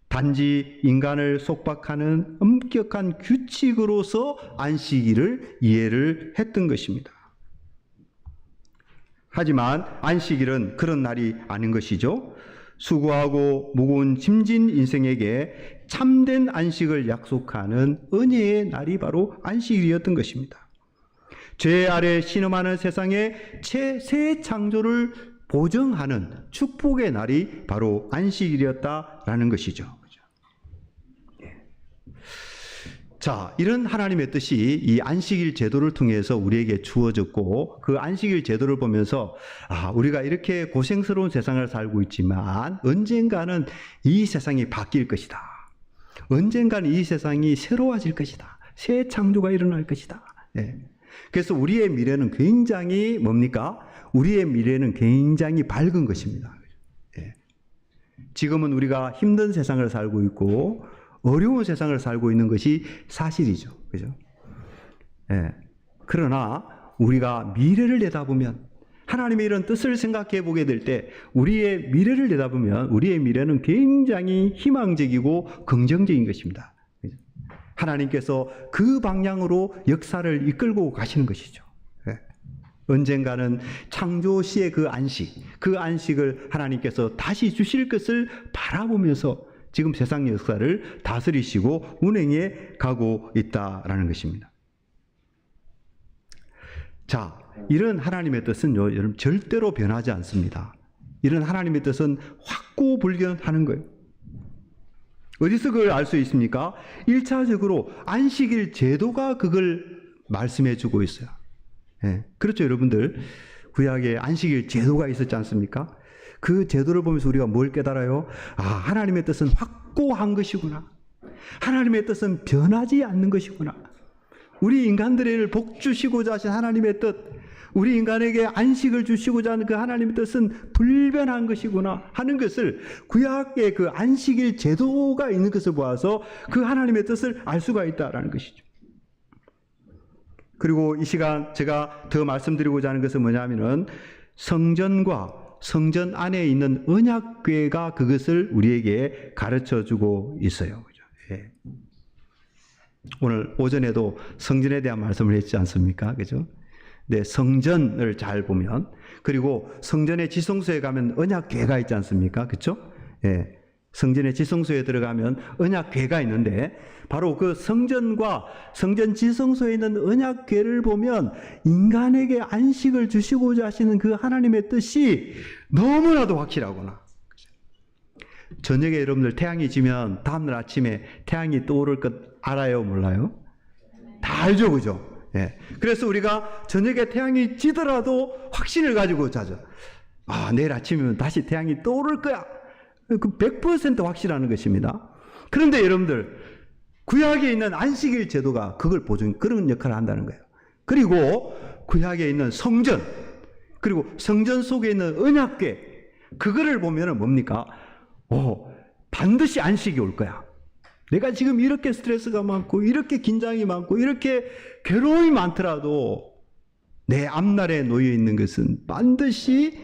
단지 인간을 속박하는 엄격한 규칙으로서 안식일을 이해를 했던 것입니다. 하지만 안식일은 그런 날이 아닌 것이죠. 수고하고 무거운 짐진 인생에게 참된 안식을 약속하는 은혜의 날이 바로 안식일이었던 것입니다. 죄 아래 신음하는 세상의 새 창조를 보증하는 축복의 날이 바로 안식일이었다라는 것이죠. 자, 이런 하나님의 뜻이 이 안식일 제도를 통해서 우리에게 주어졌고, 그 안식일 제도를 보면서 우리가 이렇게 고생스러운 세상을 살고 있지만 언젠가는 이 세상이 바뀔 것이다. 언젠가는 이 세상이 새로워질 것이다. 새 창조가 일어날 것이다. 그래서 우리의 미래는 굉장히 뭡니까? 우리의 미래는 굉장히 밝은 것입니다. 지금은 우리가 힘든 세상을 살고 있고 어려운 세상을 살고 있는 것이 사실이죠. 그죠? 그러나 우리가 미래를 내다보면, 하나님의 이런 뜻을 생각해 보게 될 때 우리의 미래를 내다보면 우리의 미래는 굉장히 희망적이고 긍정적인 것입니다. 하나님께서 그 방향으로 역사를 이끌고 가시는 것이죠. 언젠가는 창조 시의 그 안식을 하나님께서 다시 주실 것을 바라보면서 지금 세상 역사를 다스리시고 운행해 가고 있다라는 것입니다. 자, 이런 하나님의 뜻은요, 여러분 절대로 변하지 않습니다. 이런 하나님의 뜻은 확고불견하는 거예요. 어디서 그걸 알 수 있습니까? 1차적으로 안식일 제도가 그걸 말씀해 주고 있어요. 그렇죠, 여러분들. 구약에 안식일 제도가 있었지 않습니까? 그 제도를 보면서 우리가 뭘 깨달아요? 하나님의 뜻은 확고한 것이구나. 하나님의 뜻은 변하지 않는 것이구나. 우리 인간들을 복 주시고자 하신 하나님의 뜻, 우리 인간에게 안식을 주시고자 하는 그 하나님의 뜻은 불변한 것이구나 하는 것을, 구약의 그 안식일 제도가 있는 것을 보아서 그 하나님의 뜻을 알 수가 있다라는 것이죠. 그리고 이 시간 제가 더 말씀드리고자 하는 것은 뭐냐면은 성전과 성전 안에 있는 언약궤가 그것을 우리에게 가르쳐주고 있어요. 오늘 오전에도 성전에 대한 말씀을 했지 않습니까? 그죠? 네, 성전을 잘 보면, 그리고 성전의 지성소에 가면 언약궤가 있지 않습니까? 그렇죠? 성전의 지성소에 들어가면 언약궤가 있는데, 바로 그 성전과 성전 지성소에 있는 언약궤를 보면 인간에게 안식을 주시고자 하시는 그 하나님의 뜻이 너무나도 확실하구나. 저녁에 여러분들 태양이 지면 다음날 아침에 태양이 떠오를 것 알아요? 몰라요? 다 알죠, 그죠? 그래서 우리가 저녁에 태양이 지더라도 확신을 가지고 자죠. 내일 아침이면 다시 태양이 떠오를 거야. 그 100% 확실하는 것입니다. 그런데 여러분들, 구약에 있는 안식일 제도가 그걸 그런 역할을 한다는 거예요. 그리고 구약에 있는 성전, 그리고 성전 속에 있는 언약궤, 그거를 보면은 뭡니까? 반드시 안식이 올 거야. 내가 지금 이렇게 스트레스가 많고, 이렇게 긴장이 많고, 이렇게 괴로움이 많더라도 내 앞날에 놓여 있는 것은 반드시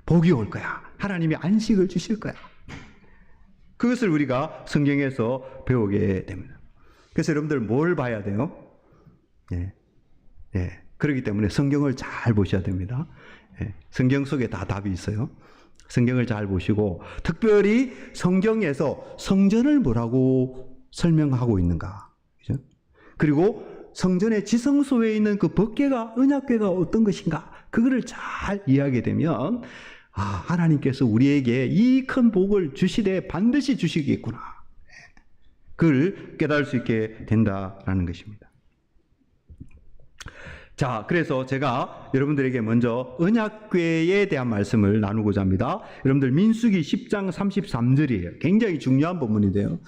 복이 올 거야. 하나님이 안식을 주실 거야. 그것을 우리가 성경에서 배우게 됩니다. 그래서 여러분들 뭘 봐야 돼요? 그렇기 때문에 성경을 잘 보셔야 됩니다. 성경 속에 다 답이 있어요. 성경을 잘 보시고, 특별히 성경에서 성전을 뭐라고 설명하고 있는가, 그죠? 그리고 성전의 지성소에 있는 그 법궤가, 언약궤가 어떤 것인가, 그거를 잘 이해하게 되면 하나님께서 우리에게 이 큰 복을 주시되 반드시 주시겠구나, 그걸 깨달을 수 있게 된다라는 것입니다. 자, 그래서 제가 여러분들에게 먼저 언약궤에 대한 말씀을 나누고자 합니다. 여러분들 민수기 10장 33절이에요. 굉장히 중요한 본문인데요.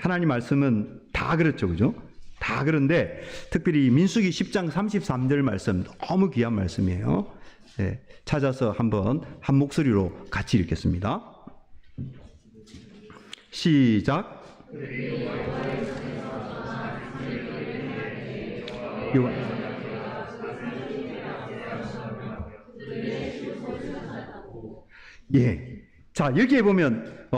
하나님 말씀은 다 그렇죠, 그죠? 다 그런데 특별히 민수기 10장 33절 말씀 너무 귀한 말씀이에요. 찾아서 한번 한 목소리로 같이 읽겠습니다. 시작. 예. 자, 여기에 보면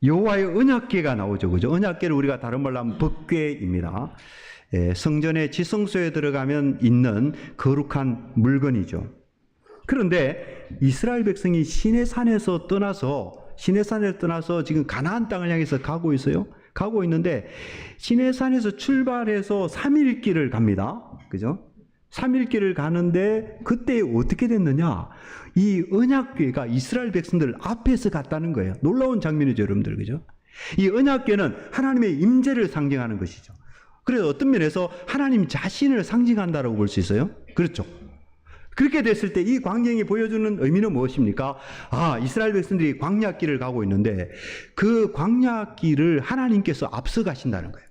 여호와의 언약궤가 나오죠. 그죠? 언약궤를 우리가 다른 말로 하면 법궤입니다. 예, 성전의 지성소에 들어가면 있는 거룩한 물건이죠. 그런데 이스라엘 백성이 시내산에서 떠나서 지금 가나안 땅을 향해서 가고 있어요. 가고 있는데 시내산에서 출발해서 3일 길을 갑니다. 그죠? 3일 길을 가는데 그때 어떻게 됐느냐? 이 언약궤가 이스라엘 백성들 앞에서 갔다는 거예요. 놀라운 장면이죠, 여러분들. 그죠? 이 언약궤는 하나님의 임재를 상징하는 것이죠. 그래서 어떤 면에서 하나님 자신을 상징한다라고 볼 수 있어요. 그렇죠? 그렇게 됐을 때 이 광경이 보여주는 의미는 무엇입니까? 이스라엘 백성들이 광야길을 가고 있는데 그 광야길을 하나님께서 앞서 가신다는 거예요.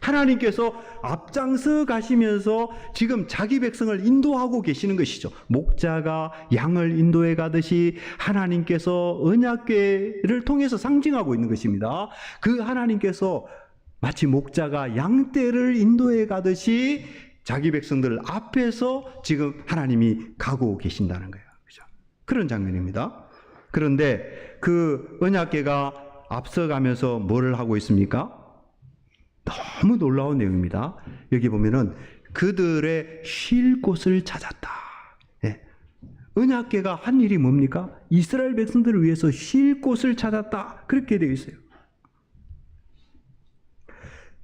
하나님께서 앞장서 가시면서 지금 자기 백성을 인도하고 계시는 것이죠. 목자가 양을 인도해 가듯이 하나님께서 언약궤를 통해서 상징하고 있는 것입니다. 그 하나님께서 마치 목자가 양떼를 인도해 가듯이 자기 백성들 앞에서 지금 하나님이 가고 계신다는 거예요. 그죠? 그런 장면입니다. 그런데 그 언약궤가 앞서가면서 뭐를 하고 있습니까? 너무 놀라운 내용입니다. 여기 보면은 그들의 쉴 곳을 찾았다. 예. 언약궤가 한 일이 뭡니까? 이스라엘 백성들을 위해서 쉴 곳을 찾았다. 그렇게 되어 있어요.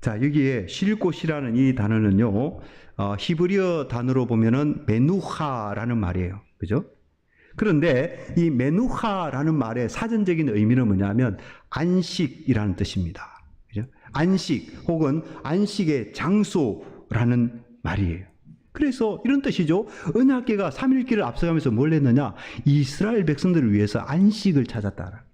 자, 여기에 쉴 곳이라는 이 단어는요, 히브리어 단어로 보면은 메누하라는 말이에요. 그죠? 그런데 이 메누하라는 말의 사전적인 의미는 뭐냐면 안식이라는 뜻입니다. 그죠? 안식 혹은 안식의 장소라는 말이에요. 그래서 이런 뜻이죠. 언약궤가 3일 길을 앞서가면서 뭘 했느냐? 이스라엘 백성들을 위해서 안식을 찾았다.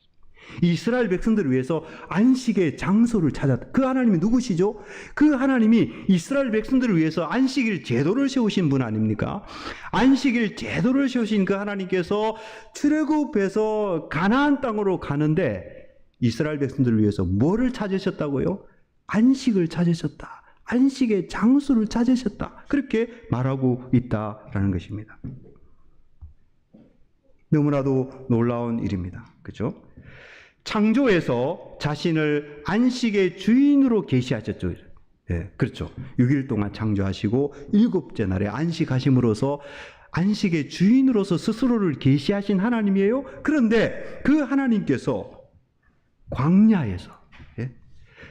이스라엘 백성들을 위해서 안식의 장소를 찾았다. 그 하나님이 누구시죠? 그 하나님이 이스라엘 백성들을 위해서 안식일 제도를 세우신 분 아닙니까? 안식일 제도를 세우신 그 하나님께서 출애굽해서 가나안 땅으로 가는데 이스라엘 백성들을 위해서 뭐를 찾으셨다고요? 안식을 찾으셨다. 안식의 장소를 찾으셨다. 그렇게 말하고 있다라는 것입니다. 너무나도 놀라운 일입니다. 그렇죠? 창조에서 자신을 안식의 주인으로 계시하셨죠. 네, 그렇죠. 6일 동안 창조하시고 7째 날에 안식하심으로써 안식의 주인으로서 스스로를 계시하신 하나님이에요. 그런데 그 하나님께서 광야에서,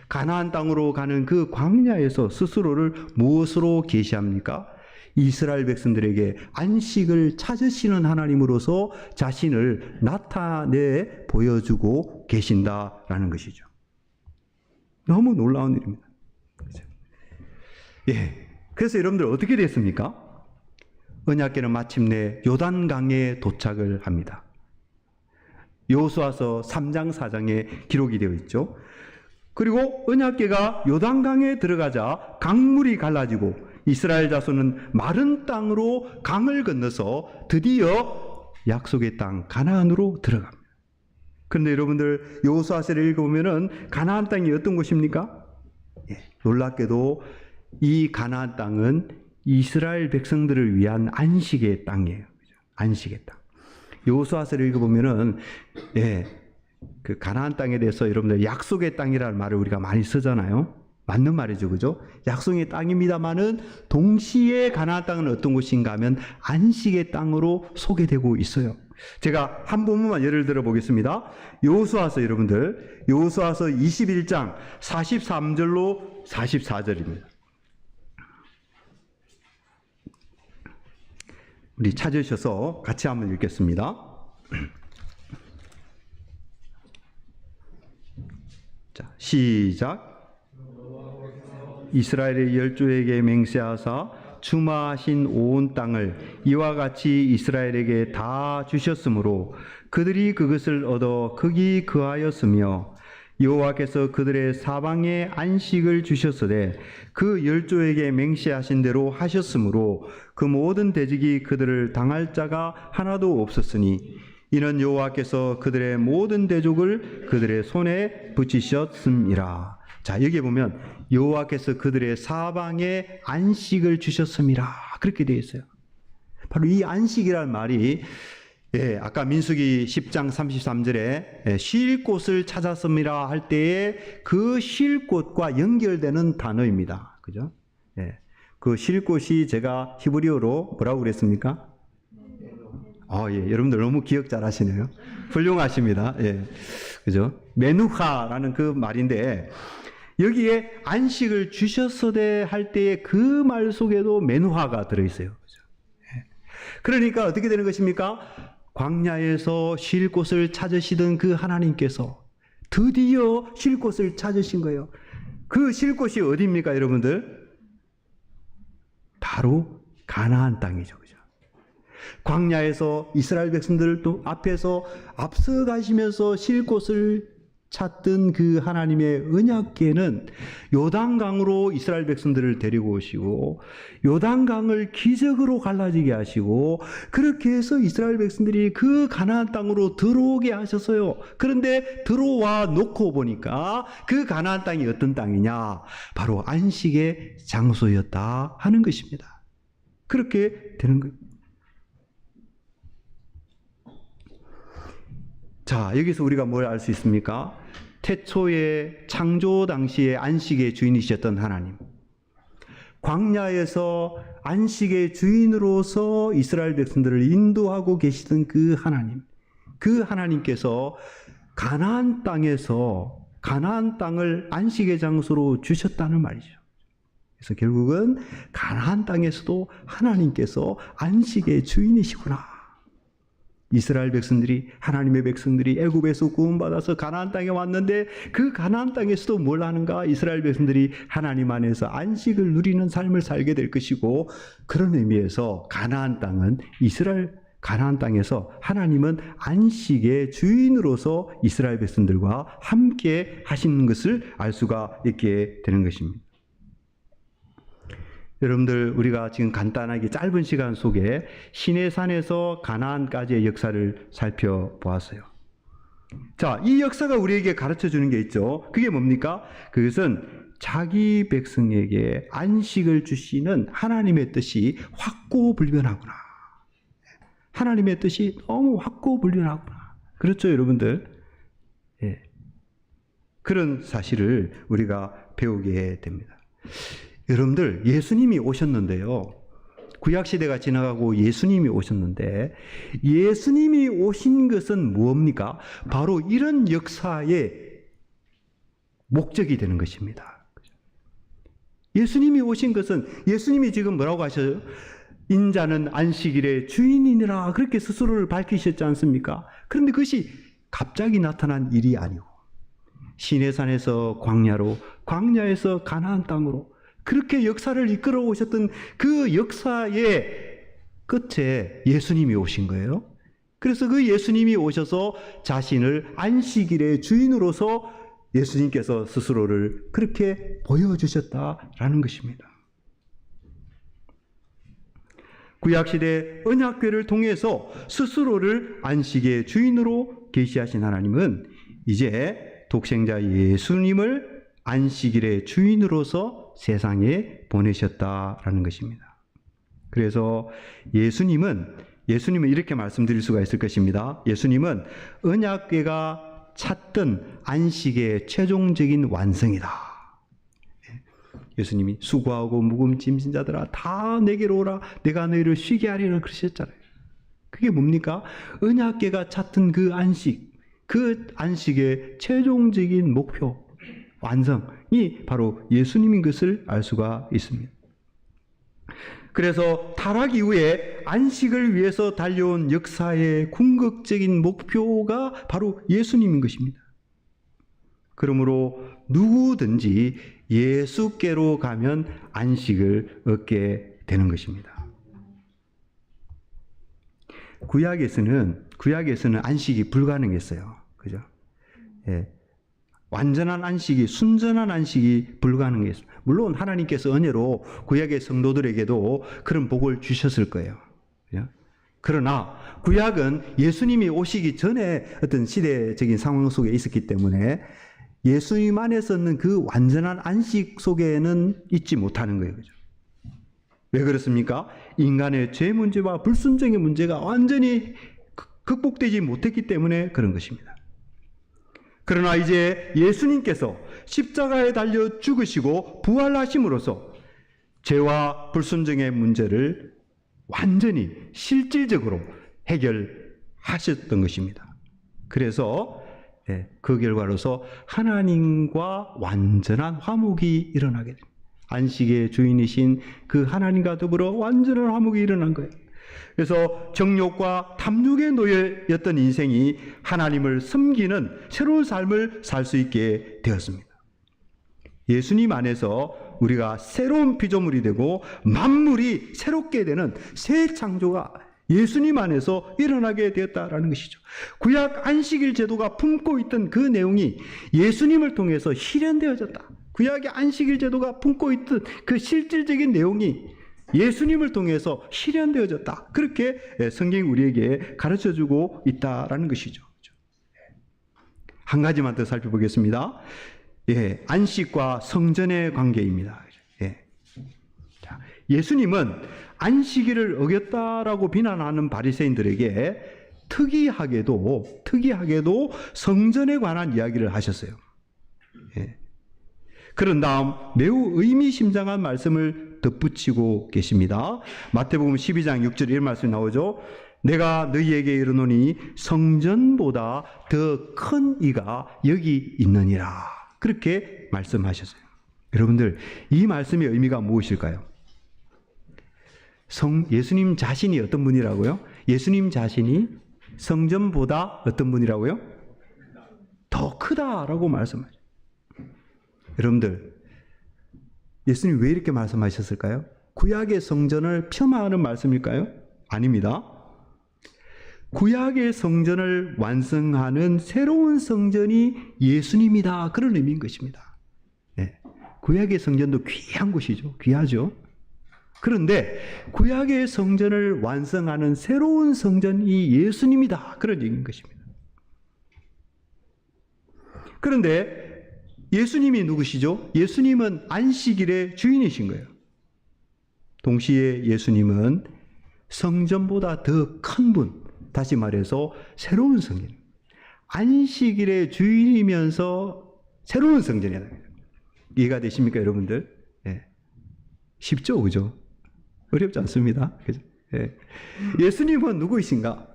가나안 땅으로 가는 그 광야에서 스스로를 무엇으로 계시합니까? 이스라엘 백성들에게 안식을 찾으시는 하나님으로서 자신을 나타내 보여주고 계신다라는 것이죠. 너무 놀라운 일입니다. 예. 그래서 여러분들 어떻게 됐습니까? 언약궤는 마침내 요단강에 도착을 합니다. 여호수아서 3장 4장에 기록이 되어 있죠. 그리고 언약궤가 요단강에 들어가자 강물이 갈라지고 이스라엘 자손은 마른 땅으로 강을 건너서 드디어 약속의 땅 가나안으로 들어갑니다. 그런데 여러분들 여호수아서를 읽어보면은 가나안 땅이 어떤 곳입니까? 놀랍게도 이 가나안 땅은 이스라엘 백성들을 위한 안식의 땅이에요. 안식의 땅. 여호수아서를 읽어보면은 그 가나안 땅에 대해서 여러분들 약속의 땅이라는 말을 우리가 많이 쓰잖아요. 맞는 말이죠, 그죠? 약속의 땅입니다만은 동시에 가나안 땅은 어떤 곳인가 하면 안식의 땅으로 소개되고 있어요. 제가 한 부분만 예를 들어 보겠습니다. 여호수아서 여러분들, 여호수아서 21장 43절로 44절입니다. 우리 찾으셔서 같이 한번 읽겠습니다. 자, 시작. 이스라엘의 열조에게 맹세하사 주마하신 온 땅을 이와 같이 이스라엘에게 다 주셨으므로 그들이 그것을 얻어 거기 거하였으며 여호와께서 그들의 사방에 안식을 주셨으되 그 열조에게 맹세하신 대로 하셨으므로 그 모든 대적이 그들을 당할 자가 하나도 없었으니 이는 여호와께서 그들의 모든 대적을 그들의 손에 붙이셨음이라. 자, 여기에 보면 여호와께서 그들의 사방에 안식을 주셨음이라 그렇게 되어 있어요. 바로 이 안식이라는 말이 예, 아까 민수기 10장 33절에 쉴 곳을 찾았음이라 할 때에 그 쉴 곳과 연결되는 단어입니다. 그죠? 예. 그 쉴 곳이 제가 히브리어로 뭐라고 그랬습니까? 예, 여러분들 너무 기억 잘 하시네요. 훌륭하십니다. 예. 그죠? 메누하라는 그 말인데, 여기에 안식을 주셨으되 할 때의 그 말 속에도 메누하가 들어있어요. 그죠? 예. 그러니까 어떻게 되는 것입니까? 광야에서 쉴 곳을 찾으시던 그 하나님께서 드디어 쉴 곳을 찾으신 거예요. 그 쉴 곳이 어디입니까, 여러분들? 바로 가나안 땅이죠. 그죠? 광야에서 이스라엘 백성들 또 앞에서 앞서가시면서 쉴 곳을 찾던 그 하나님의 언약궤는 요단강으로 이스라엘 백성들을 데리고 오시고 요단강을 기적으로 갈라지게 하시고 그렇게 해서 이스라엘 백성들이 그 가나안 땅으로 들어오게 하셨어요. 그런데 들어와 놓고 보니까 그 가나안 땅이 어떤 땅이냐? 바로 안식의 장소였다 하는 것입니다. 그렇게 되는 거예요. 자, 여기서 우리가 뭘 알 수 있습니까? 태초에 창조 당시에 안식의 주인이셨던 하나님, 광야에서 안식의 주인으로서 이스라엘 백성들을 인도하고 계시던 그 하나님, 그 하나님께서 가나안 땅에서 가나안 땅을 안식의 장소로 주셨다는 말이죠. 그래서 결국은 가나안 땅에서도 하나님께서 안식의 주인이시구나. 이스라엘 백성들이, 하나님의 백성들이 애굽에서 구원받아서 가나안 땅에 왔는데 그 가나안 땅에서도 뭘 하는가? 이스라엘 백성들이 하나님 안에서 안식을 누리는 삶을 살게 될 것이고, 그런 의미에서 가나안 땅은 가나안 땅에서 하나님은 안식의 주인으로서 이스라엘 백성들과 함께 하시는 것을 알 수가 있게 되는 것입니다. 여러분들, 우리가 지금 간단하게 짧은 시간 속에 시내산에서 가나안까지의 역사를 살펴보았어요. 자, 이 역사가 우리에게 가르쳐 주는 게 있죠. 그게 뭡니까? 그것은 자기 백성에게 안식을 주시는 하나님의 뜻이 확고불변하구나. 하나님의 뜻이 너무 확고불변하구나. 그렇죠, 여러분들? 예. 그런 사실을 우리가 배우게 됩니다. 여러분들, 예수님이 오셨는데요. 구약시대가 지나가고 예수님이 오셨는데, 예수님이 오신 것은 뭡니까? 바로 이런 역사의 목적이 되는 것입니다. 예수님이 오신 것은, 예수님이 지금 뭐라고 하셔요? 인자는 안식일의 주인이니라, 그렇게 스스로를 밝히셨지 않습니까? 그런데 그것이 갑자기 나타난 일이 아니고, 시내산에서 광야로, 광야에서 가나안 땅으로, 그렇게 역사를 이끌어 오셨던 그 역사의 끝에 예수님이 오신 거예요. 그래서 그 예수님이 오셔서 자신을 안식일의 주인으로서 예수님께서 스스로를 그렇게 보여주셨다라는 것입니다. 구약시대 언약궤를 통해서 스스로를 안식의 주인으로 계시하신 하나님은 이제 독생자 예수님을 안식일의 주인으로서 세상에 보내셨다라는 것입니다. 그래서 예수님은 이렇게 말씀드릴 수가 있을 것입니다. 예수님은 언약궤가 찾던 안식의 최종적인 완성이다. 예수님이 수고하고 무거운 짐진 자들아 다 내게로 오라, 내가 너희를 쉬게 하리라 그러셨잖아요. 그게 뭡니까? 언약궤가 찾던 그 안식, 그 안식의 최종적인 목표, 완성이 바로 예수님인 것을 알 수가 있습니다. 그래서 타락 이후에 안식을 위해서 달려온 역사의 궁극적인 목표가 바로 예수님인 것입니다. 그러므로 누구든지 예수께로 가면 안식을 얻게 되는 것입니다. 구약에서는 안식이 불가능했어요. 그죠? 예. 완전한 안식이, 순전한 안식이 불가능했습니다. 물론 하나님께서 은혜로 구약의 성도들에게도 그런 복을 주셨을 거예요. 그러나 구약은 예수님이 오시기 전에 어떤 시대적인 상황 속에 있었기 때문에 예수님 안에서는 그 완전한 안식 속에는 있지 못하는 거예요. 그죠? 왜 그렇습니까? 인간의 죄 문제와 불순종의 문제가 완전히 극복되지 못했기 때문에 그런 것입니다. 그러나 이제 예수님께서 십자가에 달려 죽으시고 부활하심으로써 죄와 불순종의 문제를 완전히 실질적으로 해결하셨던 것입니다. 그래서 그 결과로서 하나님과 완전한 화목이 일어나게 됩니다. 안식의 주인이신 그 하나님과 더불어 완전한 화목이 일어난 거예요. 그래서 정욕과 탐욕에 놓여있던 인생이 하나님을 섬기는 새로운 삶을 살 수 있게 되었습니다. 예수님 안에서 우리가 새로운 피조물이 되고 만물이 새롭게 되는 새 창조가 예수님 안에서 일어나게 되었다라는 것이죠. 구약 안식일 제도가 품고 있던 그 내용이 예수님을 통해서 실현되어졌다. 구약의 안식일 제도가 품고 있던 그 실질적인 내용이 예수님을 통해서 실현되어졌다. 그렇게 성경이 우리에게 가르쳐주고 있다라는 것이죠. 한 가지만 더 살펴보겠습니다. 안식과 성전의 관계입니다. 예수님은 안식일을 어겼다라고 비난하는 바리새인들에게 특이하게도 성전에 관한 이야기를 하셨어요. 그런 다음 매우 의미심장한 말씀을 덧붙이고 계십니다. 마태복음 12장 6절 이런 말씀이 나오죠. 내가 너희에게 이르노니 성전보다 더 큰 이가 여기 있느니라. 그렇게 말씀하셨어요. 여러분들, 이 말씀의 의미가 무엇일까요? 예수님 자신이 어떤 분이라고요? 예수님 자신이 성전보다 어떤 분이라고요? 더 크다라고 말씀하셨어요. 여러분들, 예수님 왜 이렇게 말씀하셨을까요? 구약의 성전을 폄하하는 말씀일까요? 아닙니다. 구약의 성전을 완성하는 새로운 성전이 예수님이다. 그런 의미인 것입니다. 구약의 성전도 귀한 곳이죠. 귀하죠. 그런데 구약의 성전을 완성하는 새로운 성전이 예수님이다. 그런 얘기인 것입니다. 그런데 예수님이 누구시죠? 예수님은 안식일의 주인이신 거예요. 동시에 예수님은 성전보다 더 큰 분, 다시 말해서 새로운 성전, 안식일의 주인이면서 새로운 성전이다. 이해가 되십니까, 여러분들? 쉽죠, 그죠? 어렵지 않습니다. 그죠? 예수님은 누구이신가?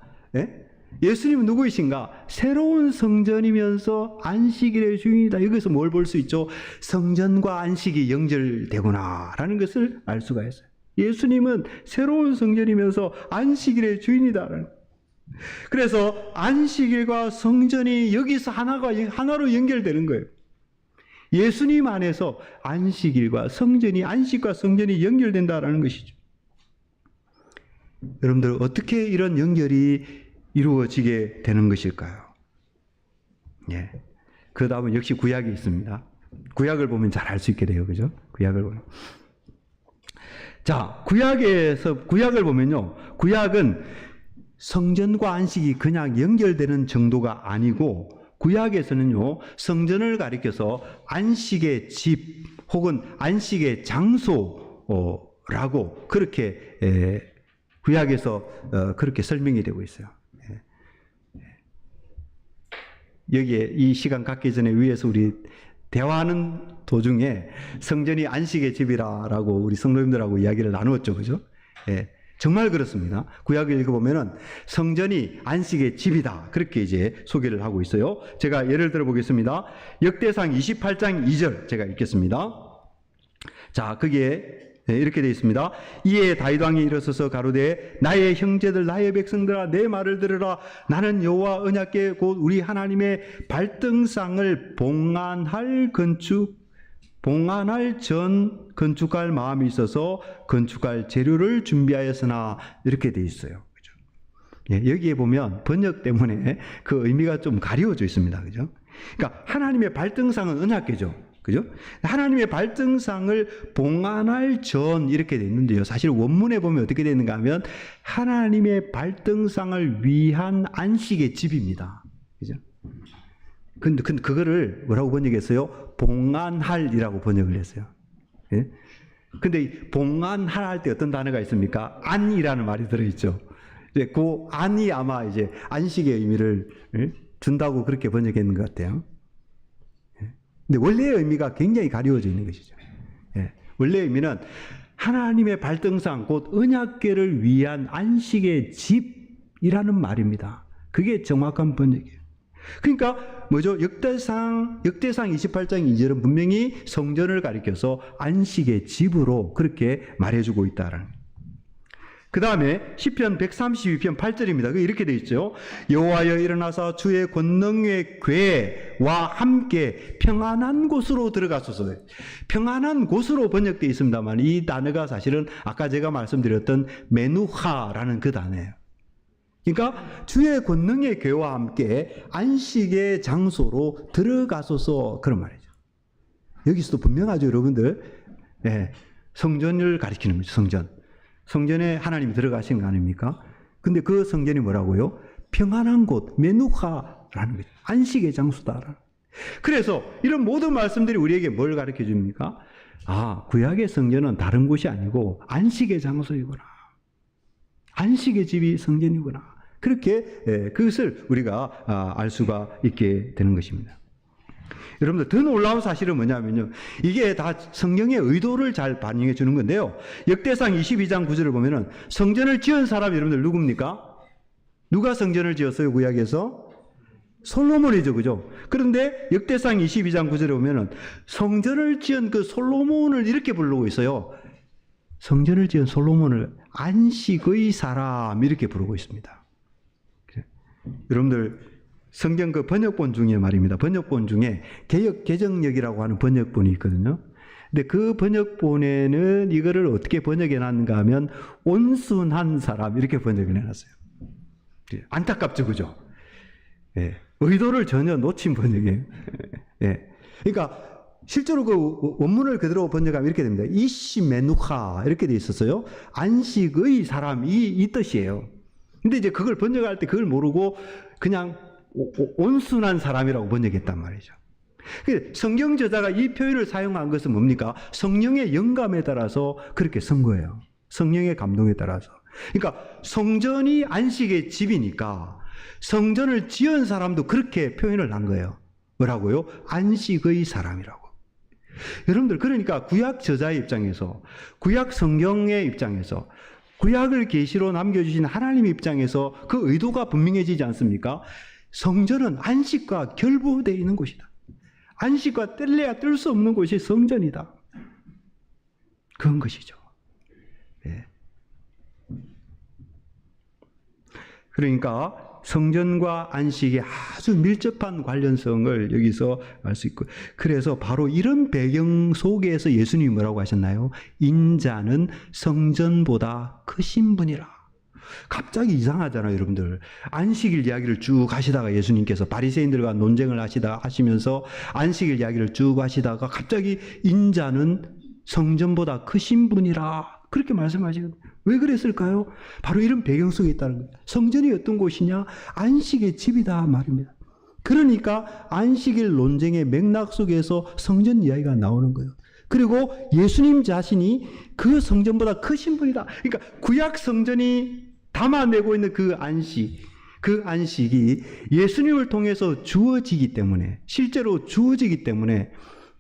예수님은 누구이신가? 새로운 성전이면서 안식일의 주인이다. 여기서 뭘 볼 수 있죠? 성전과 안식이 연결되구나라는 것을 알 수가 있어요. 예수님은 새로운 성전이면서 안식일의 주인이다. 그래서 안식일과 성전이 여기서 하나로 연결되는 거예요. 예수님 안에서 안식일과 성전이, 안식과 성전이 연결된다라는 것이죠. 여러분들, 어떻게 이런 연결이 이루어지게 되는 것일까요? 그 다음은 역시 구약이 있습니다. 구약을 보면 잘 알 수 있게 돼요. 그죠? 구약을 보면. 자, 구약을 보면요. 구약은 성전과 안식이 그냥 연결되는 정도가 아니고, 구약에서는요, 성전을 가리켜서 안식의 집 혹은 안식의 장소라고 그렇게 구약에서 그렇게 설명이 되고 있어요. 여기에 이 시간 갖기 전에 위에서 우리 대화하는 도중에 성전이 안식의 집이라고 우리 성도님들하고 이야기를 나누었죠. 그죠? 정말 그렇습니다. 구약을 읽어보면은 성전이 안식의 집이다. 그렇게 이제 소개를 하고 있어요. 제가 예를 들어 보겠습니다. 역대상 28장 2절 제가 읽겠습니다. 자, 거기에 이렇게 되어 있습니다. 이에 다윗 왕이 일어서서 가로되 나의 형제들 나의 백성들아 내 말을 들으라. 나는 여호와 언약궤 곧 우리 하나님의 발등상을 봉안할 전 건축할 마음이 있어서 건축할 재료를 준비하였으나 이렇게 되어 있어요. 그죠? 여기에 보면 번역 때문에 그 의미가 좀 가려워져 있습니다. 그죠? 그러니까 하나님의 발등상은 언약궤죠. 그죠? 하나님의 발등상을 봉안할 전 이렇게 되어 있는데요. 사실 원문에 보면 어떻게 되는가 하면 하나님의 발등상을 위한 안식의 집입니다. 그죠? 근데 그거를 뭐라고 번역했어요? 봉안할이라고 번역을 했어요. 예? 근데 봉안할 할 때 어떤 단어가 있습니까? 안이라는 말이 들어있죠. 이제 그 안이 아마 이제 안식의 의미를 준다고 그렇게 번역했는 것 같아요. 근데 원래의 의미가 굉장히 가리워져 있는 것이죠. 원래의 의미는 하나님의 발등상 곧 언약궤를 위한 안식의 집이라는 말입니다. 그게 정확한 번역이에요. 그러니까 뭐죠? 역대상 28장 2절은 분명히 성전을 가리켜서 안식의 집으로 그렇게 말해주고 있다라는 거예요. 그 다음에 시편 132편 8절입니다. 그 이렇게 되어 있죠. 여호와여 일어나사 주의 권능의 궤와 함께 평안한 곳으로 들어가소서. 평안한 곳으로 번역되어 있습니다만 이 단어가 사실은 아까 제가 말씀드렸던 메누하라는 그 단어예요. 그러니까 주의 권능의 궤와 함께 안식의 장소로 들어가소서 그런 말이죠. 여기서도 분명하죠, 여러분들. 성전을 가리키는 거죠, 성전. 성전에 하나님이 들어가신 거 아닙니까? 근데 그 성전이 뭐라고요? 평안한 곳, 메누하라는 거죠. 안식의 장소다. 그래서 이런 모든 말씀들이 우리에게 뭘 가르쳐 줍니까? 아, 구약의 성전은 다른 곳이 아니고 안식의 장소이구나. 안식의 집이 성전이구나. 그렇게 그것을 우리가 알 수가 있게 되는 것입니다. 여러분들 더 놀라운 사실은 뭐냐면요. 이게 다 성경의 의도를 잘 반영해 주는 건데요. 역대상 22장 9절을 보면은 성전을 지은 사람이 여러분들 누굽니까? 누가 성전을 지었어요, 구약에서? 솔로몬이죠, 그죠? 그런데 역대상 22장 9절에 보면은 성전을 지은 그 솔로몬을 이렇게 부르고 있어요. 성전을 지은 솔로몬을 안식의 사람 이렇게 부르고 있습니다. 여러분들 성경 그 번역본 중에 말입니다. 번역본 중에 개역 개정역이라고 하는 번역본이 있거든요. 근데 그 번역본에는 이거를 어떻게 번역해 놨는가 하면 온순한 사람 이렇게 번역해 놨어요. 안타깝죠, 그죠? 의도를 전혀 놓친 번역이에요. 그러니까 실제로 그 원문을 그대로 번역하면 이렇게 됩니다. 이시메누하 이렇게 돼 있었어요. 안식의 사람 이 뜻이에요. 근데 이제 그걸 번역할 때 그걸 모르고 그냥 온순한 사람이라고 번역했단 말이죠. 성경 저자가 이 표현을 사용한 것은 뭡니까? 성령의 영감에 따라서 그렇게 쓴 거예요. 성령의 감동에 따라서. 그러니까 성전이 안식의 집이니까 성전을 지은 사람도 그렇게 표현을 한 거예요. 뭐라고요? 안식의 사람이라고. 여러분들 그러니까 구약 저자의 입장에서 구약 성경의 입장에서 구약을 계시로 남겨주신 하나님의 입장에서 그 의도가 분명해지지 않습니까? 성전은 안식과 결부되어 있는 곳이다. 안식과 뗄래야 뗄 수 없는 곳이 성전이다. 그런 것이죠. 그러니까 성전과 안식의 아주 밀접한 관련성을 여기서 알 수 있고, 그래서 바로 이런 배경 속에서 예수님이 뭐라고 하셨나요? 인자는 성전보다 크신 분이라. 갑자기 이상하잖아요, 여러분들. 안식일 이야기를 쭉 하시다가 예수님께서 바리새인들과 논쟁을 하시면서 안식일 이야기를 쭉 하시다가 갑자기 인자는 성전보다 크신 분이라 그렇게 말씀하시거든요. 왜 그랬을까요? 바로 이런 배경 속에 있다는 거예요. 성전이 어떤 곳이냐? 안식의 집이다 말입니다. 그러니까 안식일 논쟁의 맥락 속에서 성전 이야기가 나오는 거예요. 그리고 예수님 자신이 그 성전보다 크신 분이다. 그러니까 구약 성전이 담아내고 있는 그 안식이 예수님을 통해서 주어지기 때문에, 실제로 주어지기 때문에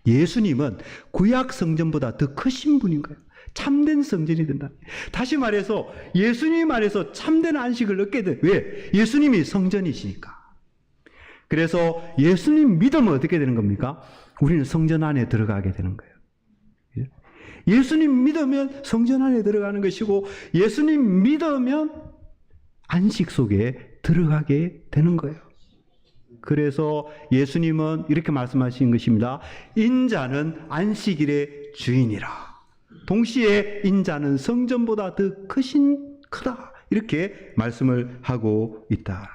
예수님은 구약 성전보다 더 크신 분인 거예요. 참된 성전이 된다. 다시 말해서 예수님 안에서 참된 안식을 얻게 돼. 왜? 예수님이 성전이시니까. 그래서 예수님 믿으면 어떻게 되는 겁니까? 우리는 성전 안에 들어가게 되는 거예요. 예수님 믿으면 성전 안에 들어가는 것이고, 예수님 믿으면 안식 속에 들어가게 되는 거예요. 그래서 예수님은 이렇게 말씀하신 것입니다. 인자는 안식일의 주인이라. 동시에 인자는 성전보다 더 크다. 이렇게 말씀을 하고 있다.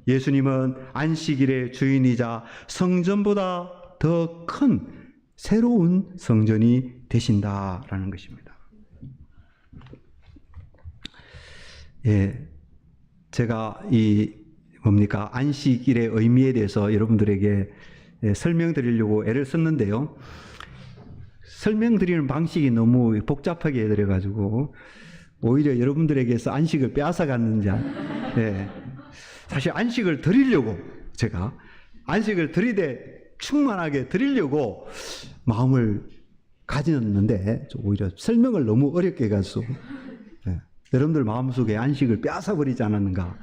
예수님은 안식일의 주인이자 성전보다 더 큰 새로운 성전이 되신다라는 것입니다. 제가 안식일의 의미에 대해서 여러분들에게 설명드리려고 애를 썼는데요. 설명드리는 방식이 너무 복잡하게 해드려가지고 오히려 여러분들에게서 안식을 빼앗아가는 자. 예. 사실 안식을 드리려고 제가 안식을 드리되 충만하게 드리려고 마음을 가졌는데 오히려 설명을 너무 어렵게 해가지고 예. 여러분들 마음속에 안식을 빼앗아버리지 않았는가.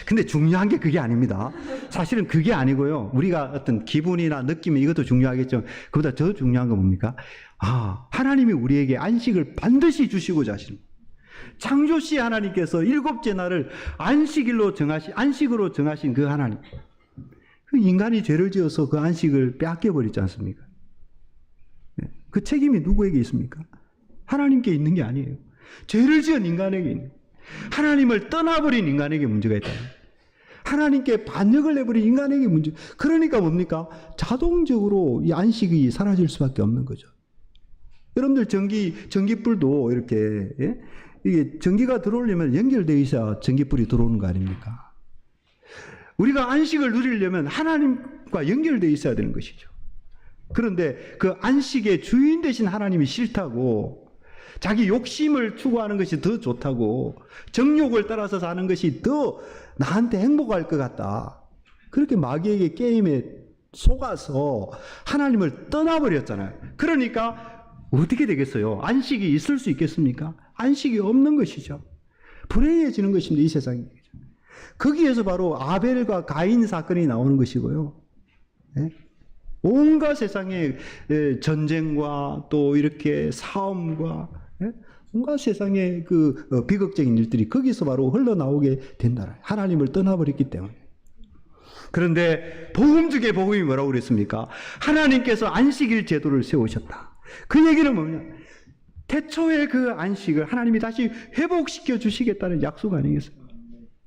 근데 중요한 게 그게 아닙니다. 사실은 그게 아니고요. 우리가 어떤 기분이나 느낌 이것도 중요하겠죠. 그보다 더 중요한 건 뭡니까? 하나님이 우리에게 안식을 반드시 주시고자 하십니다. 창조시 하나님께서 일곱째 날을 안식으로 정하신 그 하나님. 그 인간이 죄를 지어서 그 안식을 빼앗겨버리지 않습니까? 그 책임이 누구에게 있습니까? 하나님께 있는 게 아니에요. 죄를 지은 인간에게 있는 거예요. 하나님을 떠나버린 인간에게 문제가 있다. 하나님께 반역을 내버린 인간에게 문제. 그러니까 뭡니까? 자동적으로 이 안식이 사라질 수밖에 없는 거죠. 여러분들 전기불도 이렇게 이게 전기가 들어오려면 연결되어 있어야 전기불이 들어오는 거 아닙니까? 우리가 안식을 누리려면 하나님과 연결되어 있어야 되는 것이죠. 그런데 그 안식의 주인 되신 하나님이 싫다고, 자기 욕심을 추구하는 것이 더 좋다고, 정욕을 따라서 사는 것이 더 나한테 행복할 것 같다, 그렇게 마귀에게 게임에 속아서 하나님을 떠나버렸잖아요. 그러니까 어떻게 되겠어요? 안식이 있을 수 있겠습니까? 안식이 없는 것이죠. 불행해지는 것입니다. 이 세상이. 거기에서 바로 아벨과 가인 사건이 나오는 것이고요. 네? 온갖 세상의 전쟁과 또 이렇게 싸움과 온갖 세상의 그 비극적인 일들이 거기서 바로 흘러나오게 된다. 하나님을 떠나버렸기 때문에. 그런데 복음 중에 복음이 뭐라고 그랬습니까? 하나님께서 안식일 제도를 세우셨다. 그 얘기는 뭐냐? 태초의 그 안식을 하나님이 다시 회복시켜 주시겠다는 약속 아니겠어요?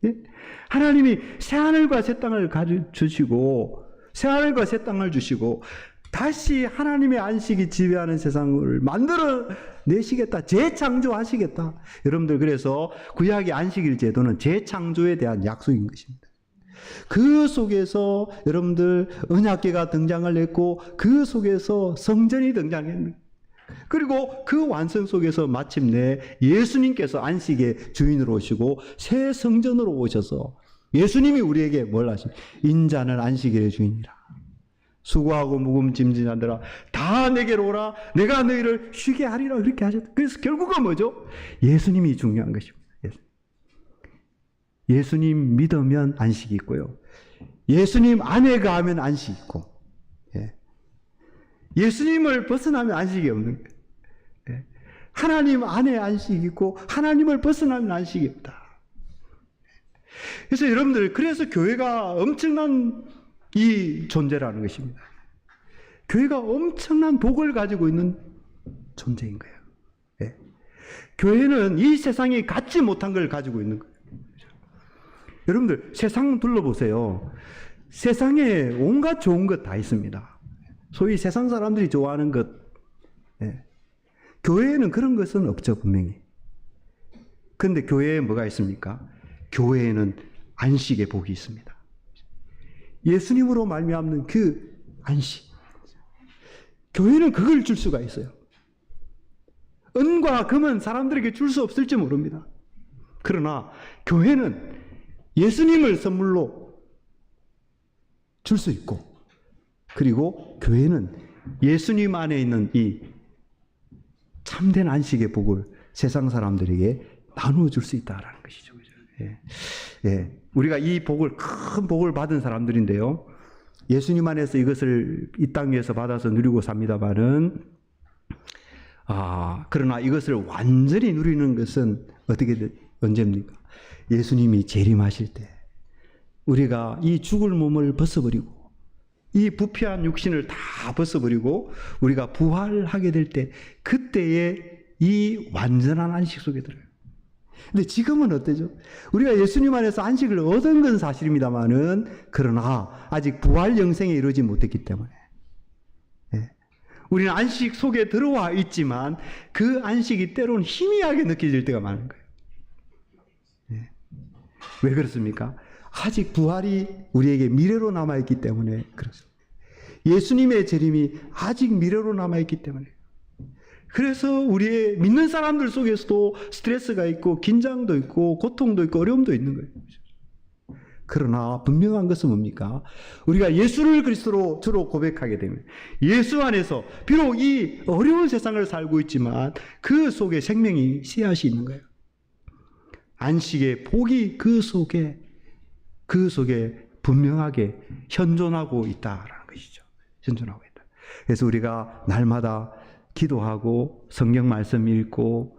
예? 하나님이 새하늘과 새 땅을 주시고, 새하늘과 새 땅을 주시고, 다시 하나님의 안식이 지배하는 세상을 만들어 내시겠다. 재창조하시겠다. 여러분들, 그래서 구약의 안식일 제도는 재창조에 대한 약속인 것입니다. 그 속에서 여러분들 언약궤가 등장을 했고, 그 속에서 성전이 등장했는데, 그리고 그 완성 속에서 마침내 예수님께서 안식의 주인으로 오시고 새 성전으로 오셔서 예수님이 우리에게 뭘 하십니까? 인자는 안식일의 주인이라. 수고하고 무거운 짐진 자들아 다 내게로 오라. 내가 너희를 쉬게 하리라. 그렇게 하셨다. 그래서 결국은 뭐죠? 예수님이 중요한 것입니다. 예수님 믿으면 안식이 있고요. 예수님 안에 가면 안식이 있고, 예수님을 벗어나면 안식이 없는 거예요. 하나님 안에 안식이 있고 하나님을 벗어나면 안식이 없다. 그래서 여러분들, 그래서 교회가 엄청난 이 존재라는 것입니다. 교회가 엄청난 복을 가지고 있는 존재인 거예요. 교회는 이 세상이 갖지 못한 걸 가지고 있는 거예요. 여러분들, 세상 둘러보세요. 세상에 온갖 좋은 것 다 있습니다. 소위 세상 사람들이 좋아하는 것. 교회에는 그런 것은 없죠, 분명히. 그런데 교회에 뭐가 있습니까? 교회에는 안식의 복이 있습니다. 예수님으로 말미암는 그 안식. 교회는 그걸 줄 수가 있어요. 은과 금은 사람들에게 줄 수 없을지 모릅니다. 그러나 교회는 예수님을 선물로 줄 수 있고, 그리고 교회는 예수님 안에 있는 이 참된 안식의 복을 세상 사람들에게 나누어 줄 수 있다라는 것이죠. 우리가 이 복을, 큰 복을 받은 사람들인데요. 예수님 안에서 이것을 이 땅 위에서 받아서 누리고 삽니다만은, 그러나 이것을 완전히 누리는 것은 언제입니까? 예수님이 재림하실 때, 우리가 이 죽을 몸을 벗어버리고, 이 부패한 육신을 다 벗어버리고 우리가 부활하게 될 때, 그때에 이 완전한 안식 속에 들어요. 근데 지금은 어때죠? 우리가 예수님 안에서 안식을 얻은 건 사실입니다만은, 그러나 아직 부활 영생에 이르지 못했기 때문에 우리는 안식 속에 들어와 있지만 그 안식이 때로는 희미하게 느껴질 때가 많은 거예요. 왜 그렇습니까? 아직 부활이 우리에게 미래로 남아있기 때문에 그렇습니다. 예수님의 재림이 아직 미래로 남아있기 때문에. 그래서 우리의 믿는 사람들 속에서도 스트레스가 있고 긴장도 있고 고통도 있고 어려움도 있는 거예요. 그러나 분명한 것은 뭡니까? 우리가 예수를 그리스도로 주로 고백하게 되면 예수 안에서 비록 이 어려운 세상을 살고 있지만 그 속에 생명이 씨앗이 있는 거예요. 안식의 복이 그 속에 분명하게 현존하고 있다라는 것이죠. 현존하고 있다. 그래서 우리가 날마다 기도하고 성경 말씀 읽고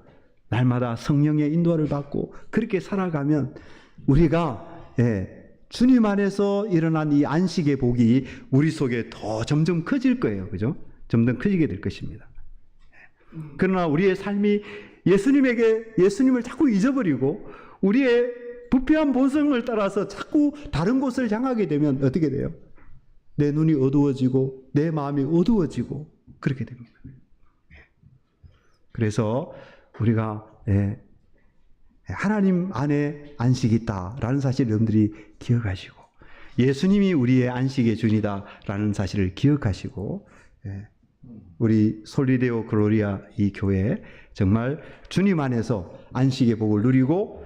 날마다 성령의 인도를 받고 그렇게 살아가면 우리가 주님 안에서 일어난 이 안식의 복이 우리 속에 더 점점 커질 거예요. 그죠? 점점 커지게 될 것입니다. 그러나 우리의 삶이 예수님을 자꾸 잊어버리고 우리의 부패한 본성을 따라서 자꾸 다른 곳을 향하게 되면 어떻게 돼요? 내 눈이 어두워지고 내 마음이 어두워지고 그렇게 됩니다. 그래서 우리가 하나님 안에 안식이 있다라는 사실을 여러분들이 기억하시고 예수님이 우리의 안식의 주님이다라는 사실을 기억하시고 우리 솔리데오 글로리아 이 교회 정말 주님 안에서 안식의 복을 누리고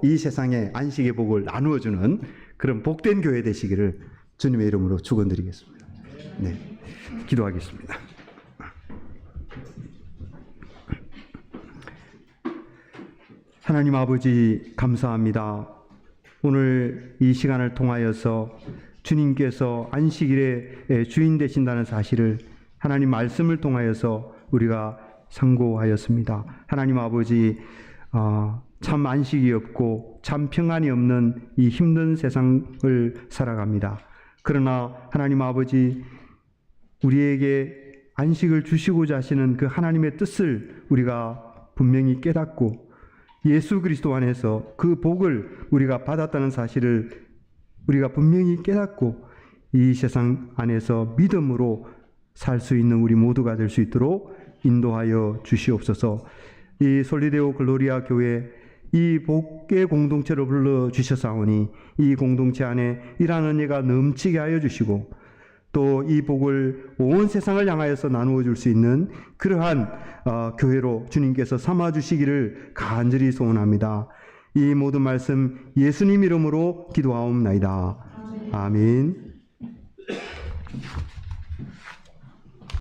이 세상에 안식의 복을 나누어주는 그런 복된 교회 되시기를 주님의 이름으로 축원드리겠습니다. 네, 기도하겠습니다. 하나님 아버지 감사합니다. 오늘 이 시간을 통하여서 주님께서 안식일의 주인 되신다는 사실을 하나님 말씀을 통하여서 우리가 상고하였습니다. 하나님 아버지 참 안식이 없고 참 평안이 없는 이 힘든 세상을 살아갑니다. 그러나 하나님 아버지 우리에게 안식을 주시고자 하시는 그 하나님의 뜻을 우리가 분명히 깨닫고 예수 그리스도 안에서 그 복을 우리가 받았다는 사실을 우리가 분명히 깨닫고 이 세상 안에서 믿음으로 살 수 있는 우리 모두가 될 수 있도록 인도하여 주시옵소서. 이 솔리데오 글로리아 교회 이 복의 공동체로 불러주셨사오니 이 공동체 안에 이러한 은혜가 넘치게 하여 주시고 또 이 복을 온 세상을 향하여서 나누어 줄 수 있는 그러한 교회로 주님께서 삼아 주시기를 간절히 소원합니다. 이 모든 말씀 예수님 이름으로 기도하옵나이다. 아멘.